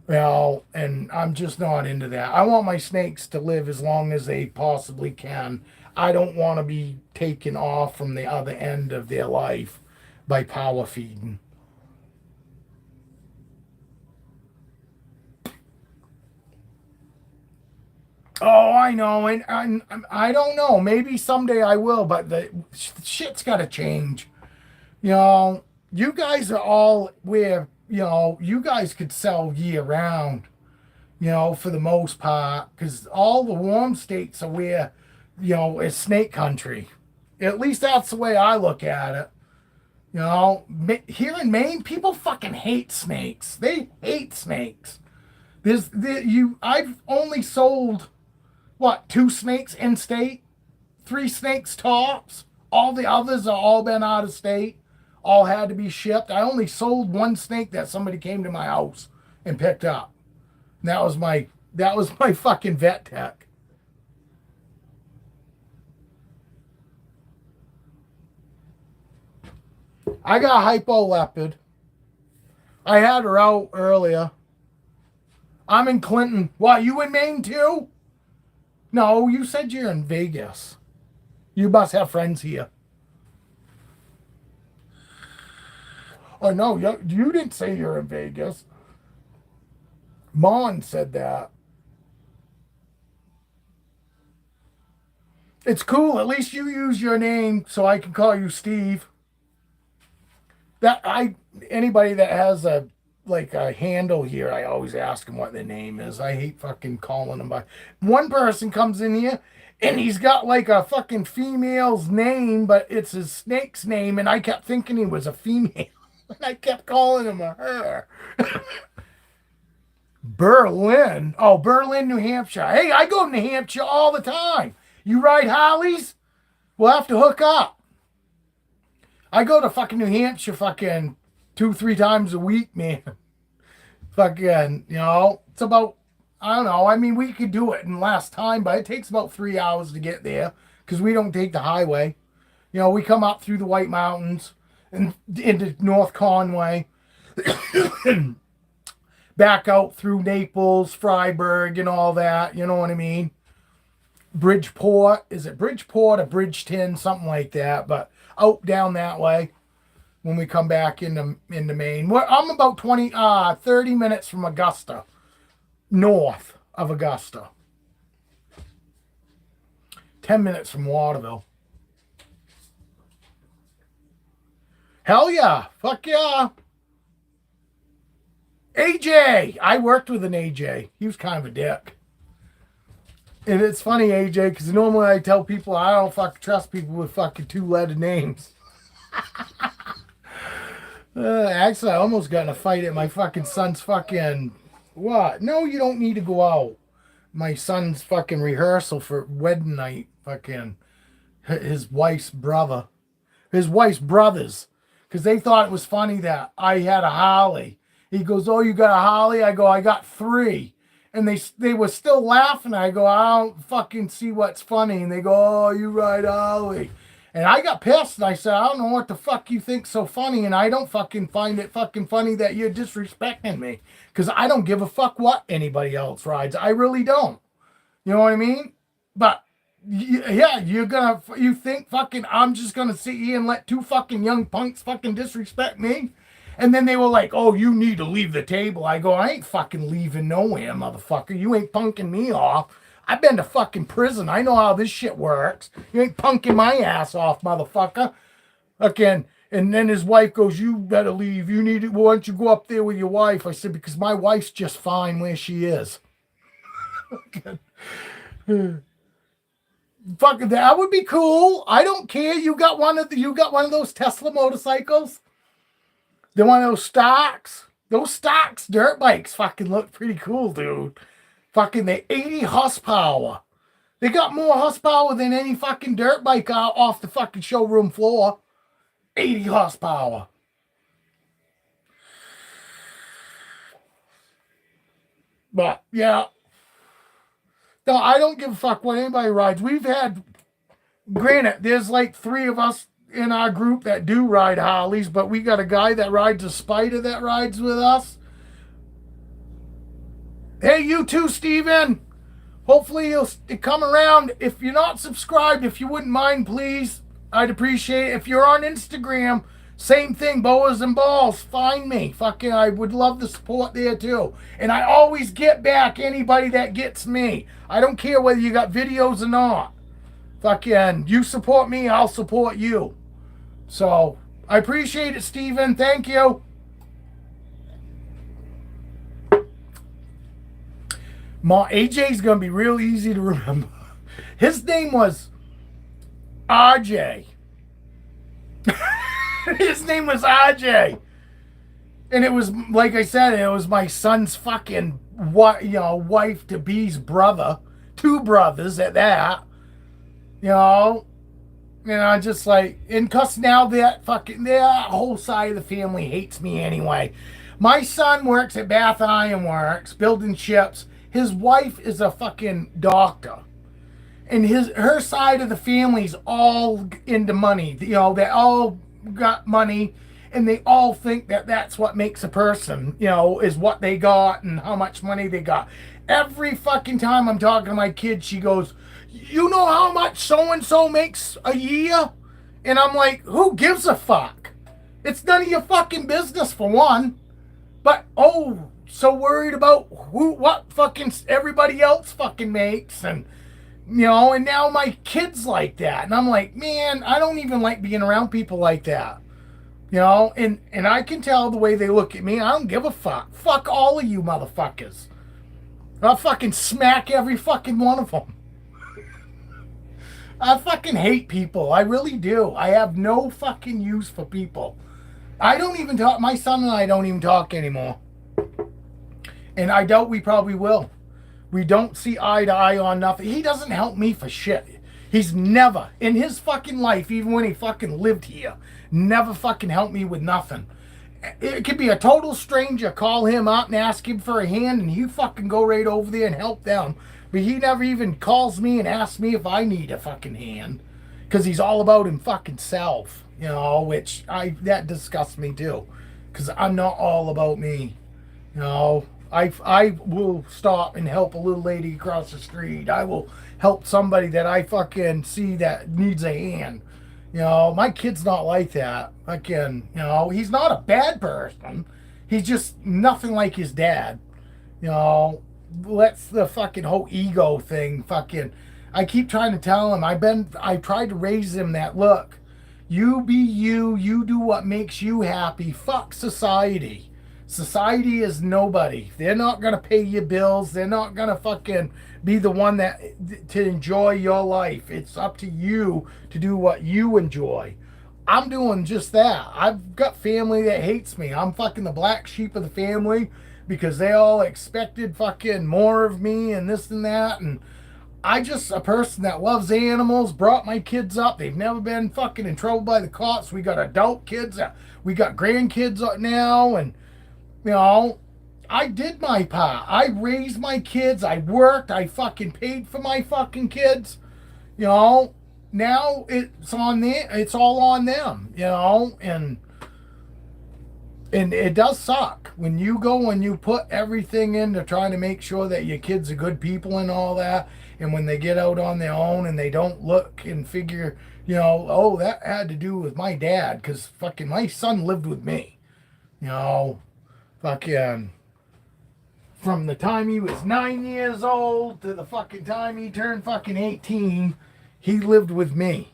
Well, and I'm just not into that. I want my snakes to live as long as they possibly can. I don't want to be taken off from the other end of their life by power feeding. Oh, I know, and I don't know. Maybe someday I will, but the shit's got to change. You know, you guys are all where, you guys could sell year round, for the most part, because all the warm states are where, it's snake country. At least that's the way I look at it. Here in Maine, people fucking hate snakes. They hate snakes. I've only sold, what, 2 snakes in state? 3 snakes tops? All the others are all been out of state. All had to be shipped. I only sold 1 snake that somebody came to my house and picked up. And that was my fucking vet tech. I got hypo leopard. I had her out earlier. I'm in Clinton. What, you in Maine too? No, you said you're in Vegas. You must have friends here. Oh, no, you didn't say you're in Vegas. Mon said that. It's cool. At least you use your name so I can call you Steve. Anybody that has a handle here, I always ask them what their name is. I hate fucking calling them by. One person comes in here and he's got like a fucking female's name, but it's his snake's name, and I kept thinking he was a female. And I kept calling him a her. Berlin. Oh, Berlin, New Hampshire. Hey, I go to New Hampshire all the time. You ride Harleys? We'll have to hook up. I go to fucking New Hampshire fucking 2-3 times a week, man. Fucking, it's about, I don't know. I mean, we could do it in less time, but it takes about 3 hours to get there because we don't take the highway. We come up through the White Mountains and into North Conway, back out through Naples, Freiburg, and all that. You know what I mean? Bridgeport. Is it Bridgeport or Bridgeton? Something like that. But out down that way when we come back into Maine. I'm about 30 minutes from Augusta, north of Augusta. 10 minutes from Waterville. Hell yeah. Fuck yeah. AJ. I worked with an AJ. He was kind of a dick. And it's funny, AJ, because normally I tell people I don't fucking trust people with fucking 2-letter names. Actually, I almost got in a fight at my fucking son's fucking... What? No, you don't need to go out. My son's fucking rehearsal for wedding night. Fucking his wife's brother. His wife's brothers. Because they thought it was funny that I had a Harley. He goes, oh, you got a Harley? I go, I got 3. And they were still laughing. I go, I don't fucking see what's funny. And they go, oh, you ride Harley. And I got pissed. And I said, I don't know what the fuck you think so funny. And I don't fucking find it fucking funny that you're disrespecting me. Because I don't give a fuck what anybody else rides. I really don't. You know what I mean? But, yeah, you think fucking I'm just going to sit here and let 2 fucking young punks fucking disrespect me? And then they were like, oh, you need to leave the table. I go, I ain't fucking leaving nowhere, motherfucker. You ain't punking me off. I've been to fucking prison. I know how this shit works. You ain't punking my ass off, motherfucker. Again, and then his wife goes, you better leave. You need it. Why don't you go up there with your wife? I said, because my wife's just fine where she is. Fucking, that would be cool. I don't care. You got one of those Tesla motorcycles? They're one of those stocks. Those stocks dirt bikes fucking look pretty cool, dude. Fucking, they 80 horsepower. They got more horsepower than any fucking dirt bike off the fucking showroom floor. 80 horsepower. But, yeah. No, I don't give a fuck what anybody rides. Granted, there's like 3 of us in our group that do ride Harleys, but we got a guy that rides a Spider that rides with us. Hey, you too, Steven. Hopefully you'll come around. If you're not subscribed, if you wouldn't mind, please, I'd appreciate it. If you're on Instagram, same thing, Boas and Balls. Find me. Fucking, I would love the support there too. And I always get back anybody that gets me. I don't care whether you got videos or not. Fucking, you support me, I'll support you. So, I appreciate it, Steven. Thank you. AJ's going to be real easy to remember. His name was RJ. His name was RJ. And it was, like I said, it was my son's fucking wife-to-be's brother. 2 brothers at that. Just like, and cause now that whole side of the family hates me anyway. My son works at Bath Iron Works, building ships. His wife is a fucking doctor. And her side of the family's all into money. They all got money. And they all think that that's what makes a person, is what they got and how much money they got. Every fucking time I'm talking to my kid, she goes, you know how much so-and-so makes a year? And I'm like, who gives a fuck? It's none of your fucking business, for one. But, so worried about what fucking everybody else fucking makes. And, and now my kid's like that. And I'm like, man, I don't even like being around people like that. And I can tell the way they look at me. I don't give a fuck. Fuck all of you motherfuckers. I'll fucking smack every fucking one of them. I fucking hate people. I really do. I have no fucking use for people. I don't even talk. My son and I don't even talk anymore. And I doubt we probably will. We don't see eye to eye on nothing. He doesn't help me for shit. He's never, in his fucking life, even when he fucking lived here, never fucking helped me with nothing. It could be a total stranger. Call him up and ask him for a hand, and he fucking go right over there and help them. But he never even calls me and asks me if I need a fucking hand, because he's all about him fucking self, which that disgusts me too, because I'm not all about me. I will stop and help a little lady across the street. I will help somebody that I fucking see that needs a hand. My kid's not like that. He's not a bad person. He's just nothing like his dad. Let's the fucking whole ego thing fucking. I keep trying to tell him. I tried to raise him that, look, you be you, you do what makes you happy. Fuck society. Society is nobody. They're not going to pay your bills. They're not going to fucking be the one to enjoy your life. It's up to you to do what you enjoy. I'm doing just that. I've got family that hates me. I'm fucking the black sheep of the family because they all expected fucking more of me and this and that. And I just a person that loves animals, brought my kids up. They've never been fucking in trouble by the cops. We got adult kids. We got grandkids now. And I did my part. I raised my kids. I worked. I fucking paid for my fucking kids. Now it's on them. It's all on them. And it does suck when you go and you put everything into trying to make sure that your kids are good people and all that. And when they get out on their own and they don't look and figure, that had to do with my dad, because fucking my son lived with me. Fucking from the time he was 9 years old to the fucking time he turned fucking 18, he lived with me.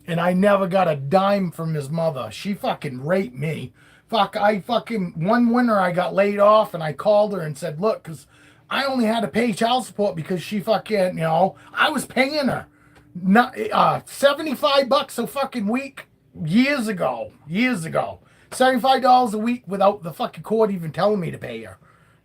And I never got a dime from his mother. She fucking raped me. One winter I got laid off and I called her and said, look, because I only had to pay child support because she fucking, I was paying her $75 a fucking week years ago. $75 a week without the fucking court even telling me to pay her.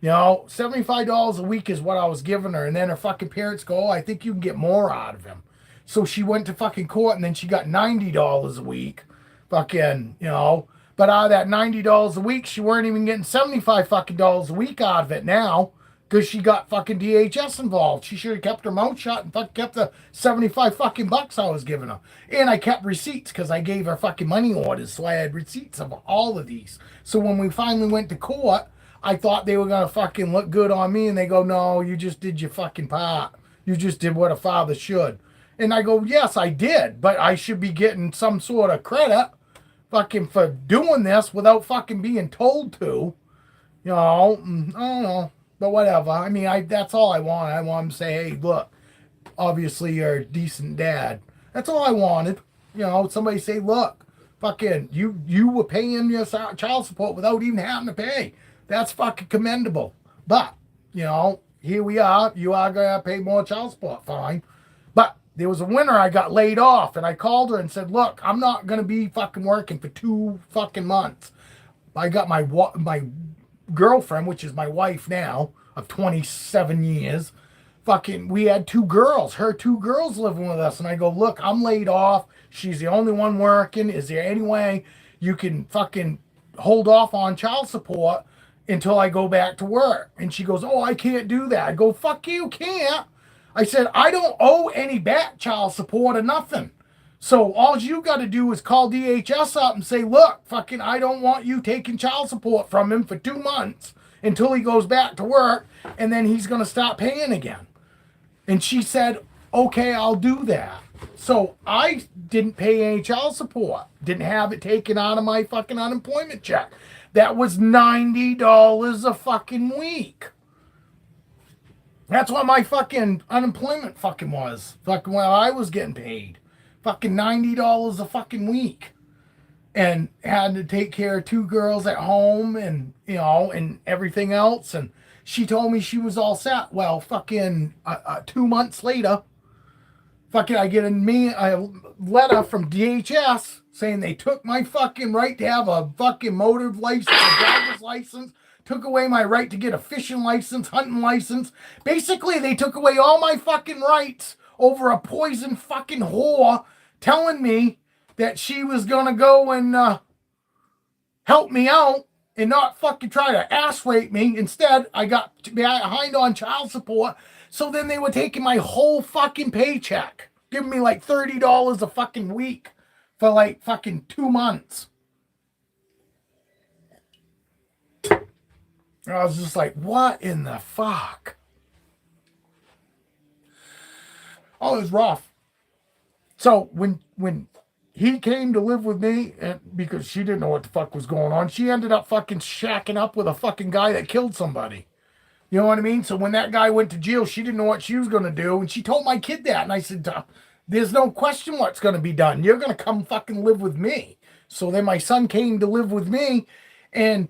$75 a week is what I was giving her. And then her fucking parents go, I think you can get more out of him. So she went to fucking court and then she got $90 a week. Fucking, But out of that $90 a week, she weren't even getting $75 fucking dollars a week out of it now. Because she got fucking DHS involved. She should have kept her mouth shut and fucking kept the 75 fucking bucks I was giving her. And I kept receipts because I gave her fucking money orders. So I had receipts of all of these. So when we finally went to court, I thought they were going to fucking look good on me. And they go, no, you just did your fucking part. You just did what a father should. And I go, yes, I did. But I should be getting some sort of credit fucking for doing this without fucking being told to. I don't know. But whatever. I mean, that's all I want. I want him to say, hey, look, obviously you're a decent dad. That's all I wanted. Somebody say, look, fucking, you were paying your child support without even having to pay. That's fucking commendable. But, here we are. You are going to pay more child support. Fine. But there was a winter I got laid off, and I called her and said, look, I'm not going to be fucking working for 2 fucking months. I got my girlfriend, which is my wife now, of 27 years, we had 2 girls. Her 2 girls living with us. And I go, look, I'm laid off. She's the only one working. Is there any way you can fucking hold off on child support until I go back to work? And she goes, oh, I can't do that. I go, fuck you, can't. I said, I don't owe any back child support or nothing. So all you got to do is call DHS up and say, look, fucking, I don't want you taking child support from him for 2 months until he goes back to work, and then he's going to stop paying again. And she said, okay, I'll do that. So I didn't pay any child support. Didn't have it taken out of my fucking unemployment check. That was $90 a fucking week. That's what my fucking unemployment fucking was. Fucking while I was getting paid. Fucking $90 a fucking week. And had to take care of 2 girls at home and, you know, and everything else. And she told me she was all set. Well, fucking 2 months later, fucking I get a letter from DHS saying they took my fucking right to have a fucking motor license, a driver's license, took away my right to get a fishing license, hunting license. Basically, they took away all my fucking rights over a poison fucking whore telling me that she was gonna go and help me out and not fucking try to ass rape me. Instead, I got behind on child support. So then they were taking my whole fucking paycheck, giving me like $30 a fucking week for like fucking 2 months. I was just like, what in the fuck? Oh, it was rough. So when he came to live with me, and because she didn't know what the fuck was going on, she ended up fucking shacking up with a fucking guy that killed somebody. You know what I mean? So when that guy went to jail, she didn't know what she was going to do. And she told my kid that. And I said, there's no question what's going to be done. You're going to come fucking live with me. So then my son came to live with me. And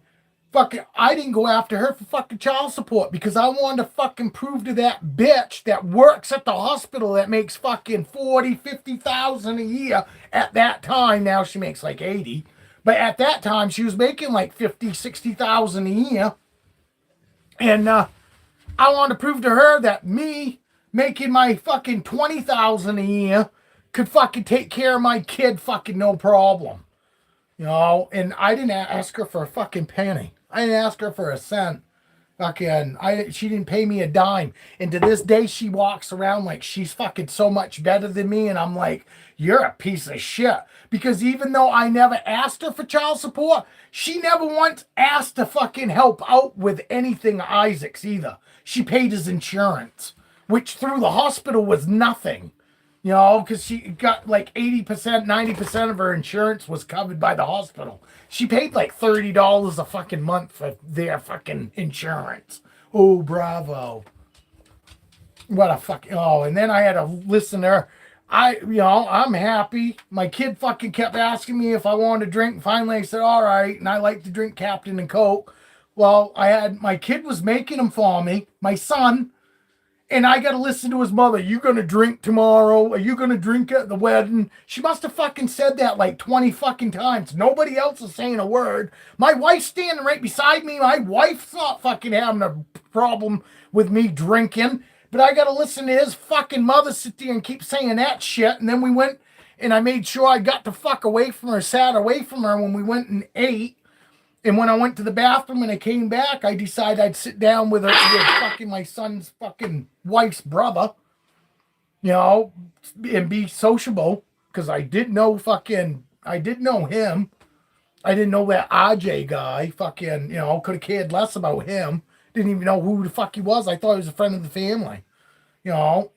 fucking, I didn't go after her for fucking child support because I wanted to fucking prove to that bitch that works at the hospital that makes fucking 40, 50,000 a year at that time. Now she makes like 80. But at that time, she was making like 50, 60,000 a year. And I wanted to prove to her that me making my fucking 20,000 a year could fucking take care of my kid fucking no problem. You know, and I didn't ask her for a fucking penny. I didn't ask her for a cent. Fucking, she didn't pay me a dime. And to this day, she walks around like she's fucking so much better than me. And I'm like, you're a piece of shit. Because even though I never asked her for child support, she never once asked to fucking help out with anything Isaac's either. She paid his insurance, which through the hospital was nothing. You know, because she got like 80%, 90% of her insurance was covered by the hospital. She paid like $30 a fucking month for their fucking insurance. Oh, bravo. What a fucking, oh, and then I had to listen to her. I'm happy. My kid fucking kept asking me if I wanted to drink. Finally, I said, all right. And I like to drink Captain and Coke. Well, my kid was making them for me, my son. And I got to listen to his mother. You going to drink tomorrow? Are you going to drink at the wedding? She must have fucking said that like 20 fucking times. Nobody else is saying a word. My wife's standing right beside me. My wife's not fucking having a problem with me drinking. But I got to listen to his fucking mother sit there and keep saying that shit. And then we went and I made sure I got the fuck away from her, sat away from her when we went and ate. And when I went to the bathroom and I came back, I decided I'd sit down with fucking my son's fucking wife's brother, you know, and be sociable. Because I didn't know him. I didn't know that RJ guy, fucking, you know, could have cared less about him. Didn't even know who the fuck he was. I thought he was a friend of the family, you know.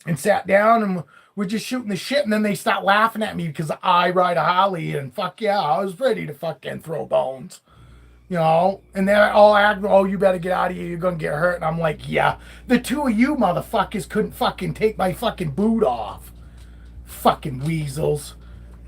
And sat down and we're just shooting the shit, and then they start laughing at me because I ride a Harley, and fuck yeah, I was ready to fucking throw bones, you know. And they're all acting, oh, you better get out of here, you're gonna get hurt. And I'm like, yeah, the two of you motherfuckers couldn't fucking take my fucking boot off. Fucking weasels.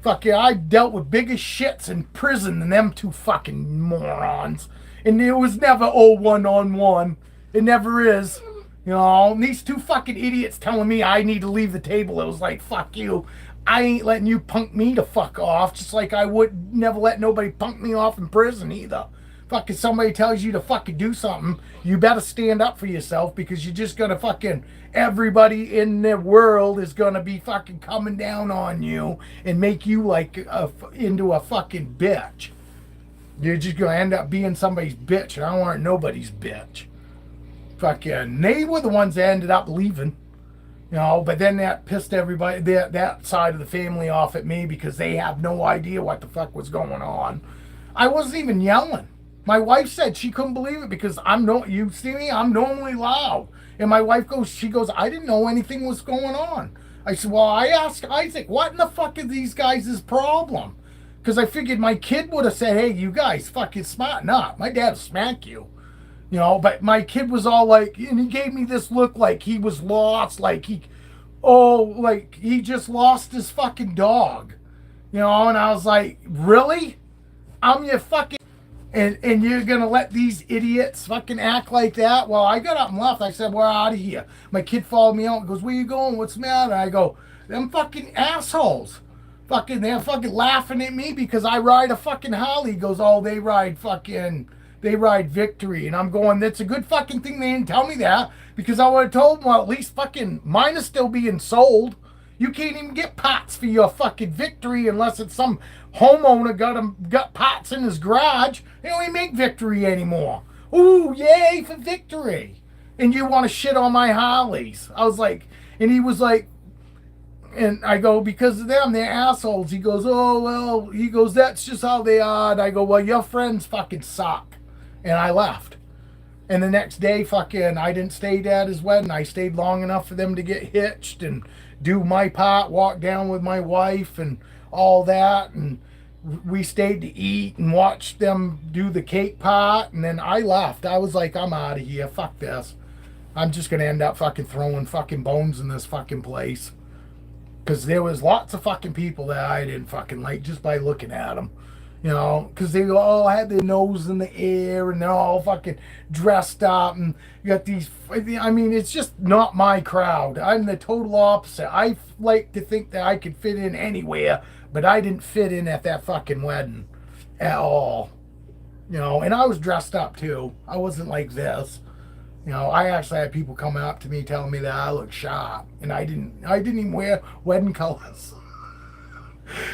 Fuck yeah, I dealt with bigger shits in prison than them two fucking morons. And it was never one-on-one. It never is. You know, and these two fucking idiots telling me I need to leave the table. It was like, fuck you. I ain't letting you punk me to fuck off. Just like I would never let nobody punk me off in prison either. Fucking somebody tells you to fucking do something, you better stand up for yourself, because you're just gonna fucking, everybody in the world is gonna be fucking coming down on you and make you like into a fucking bitch. You're just gonna end up being somebody's bitch, and I don't want nobody's bitch. Fucking, they were the ones that ended up leaving. You know, but then that pissed everybody, that side of the family off at me because they have no idea what the fuck was going on. I wasn't even yelling. My wife said she couldn't believe it because you see me, I'm normally loud. And my wife she goes, I didn't know anything was going on. I said, well, I asked Isaac, what in the fuck is these guys' problem? Because I figured my kid would have said, hey, you guys fucking smart. Not. My dad will smack you. You know, but my kid was all like, and he gave me this look like he was lost, like like he just lost his fucking dog. You know, and I was like, really? I'm your fucking, and you're gonna let these idiots fucking act like that? Well, I got up and left. I said, we're out of here. My kid followed me out and goes, where you going? What's the matter? I go, them fucking assholes. They're fucking laughing at me because I ride a fucking Harley. He goes, oh, they ride Victory. And I'm going, that's a good fucking thing they didn't tell me that because I would have told them, well, at least fucking mine is still being sold. You can't even get pots for your fucking Victory unless it's some homeowner got pots in his garage. They don't even make Victory anymore. Ooh, yay for Victory. And you want to shit on my Harleys. I was like, and he was like, and I go, because of them, they're assholes. He goes, oh, well, he goes, that's just how they are. And I go, well, your friends fucking suck. And I left. And the next day, fucking, I didn't stay at his wedding. I stayed long enough for them to get hitched and do my part, walk down with my wife and all that. And we stayed to eat and watched them do the cake part. And then I left. I was like, I'm out of here. Fuck this. I'm just going to end up fucking throwing fucking bones in this fucking place. Because there was lots of fucking people that I didn't fucking like just by looking at them. You know, because they all had their nose in the air and they're all fucking dressed up. And you got these, I mean, it's just not my crowd. I'm the total opposite. I like to think that I could fit in anywhere, but I didn't fit in at that fucking wedding at all. You know, and I was dressed up too. I wasn't like this. You know, I actually had people coming up to me telling me that I look sharp, and I didn't even wear wedding colors.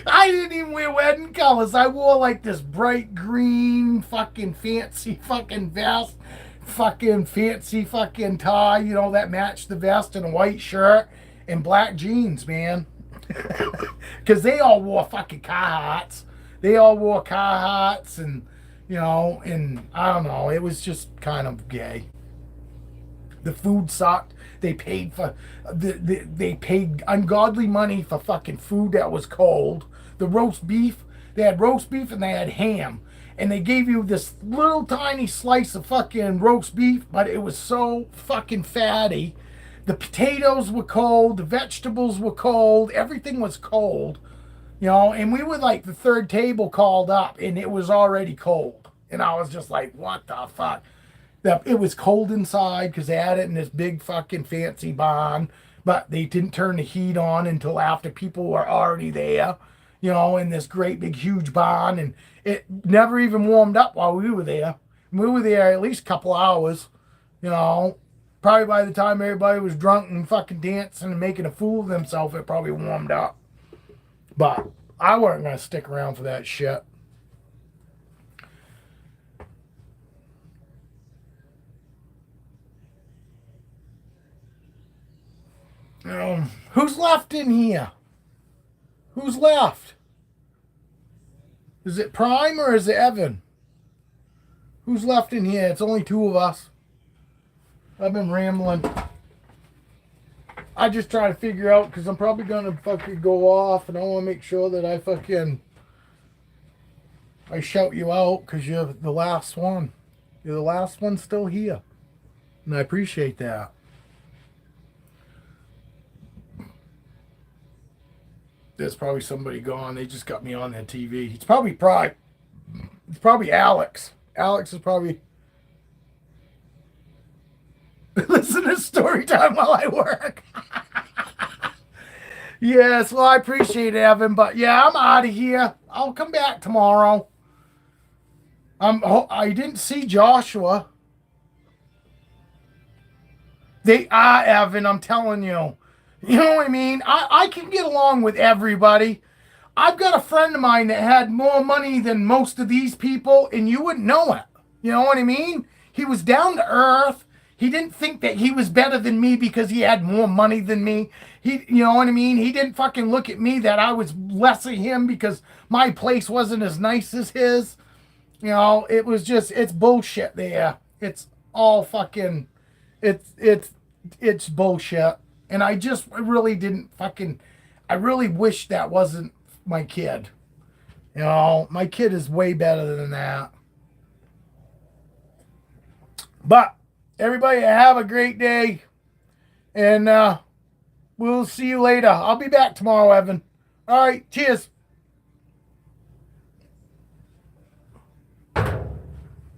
I didn't even wear wedding colors. I wore like this bright green fucking fancy fucking vest, fucking fancy fucking tie, you know, that matched the vest, and a white shirt and black jeans, man. Because they all wore fucking Carhartts. They all wore Carhartts, and, you know, and I don't know, it was just kind of gay. The food sucked. They paid they paid ungodly money for fucking food that was cold. The roast beef, they had roast beef and they had ham. And they gave you this little tiny slice of fucking roast beef, but it was so fucking fatty. The potatoes were cold, the vegetables were cold, everything was cold. You know, and we were like the third table called up and it was already cold. And I was just like, what the fuck? It was cold inside because they had it in this big fucking fancy barn, but they didn't turn the heat on until after people were already there, you know, in this great big huge barn, and it never even warmed up while we were there. We were there at least a couple hours, you know. Probably by the time everybody was drunk and fucking dancing and making a fool of themselves, it probably warmed up. But I wasn't going to stick around for that shit. Who's left in here? Who's left? Is it Prime or is it Evan? Who's left in here? It's only two of us. I've been rambling. I just try to figure out because I'm probably going to fucking go off and I want to make sure that I shout you out because you're the last one. You're the last one still here. And I appreciate that. There's probably somebody gone. They just got me on their TV. It's probably Alex. Alex is probably listen to story time while I work. Yes, well, I appreciate it, Evan. But yeah, I'm out of here. I'll come back tomorrow. I didn't see Joshua. They are, Evan, I'm telling you. You know what I mean? I can get along with everybody. I've got a friend of mine that had more money than most of these people, and you wouldn't know it. You know what I mean? He was down to earth. He didn't think that he was better than me because he had more money than me. You know what I mean? He didn't fucking look at me that I was less of him because my place wasn't as nice as his. You know, it was just, it's bullshit there. It's all fucking, it's bullshit. And I really didn't fucking, I really wish that wasn't my kid. You know, my kid is way better than that. But everybody have a great day. And we'll see you later. I'll be back tomorrow, Evan. All right. Cheers.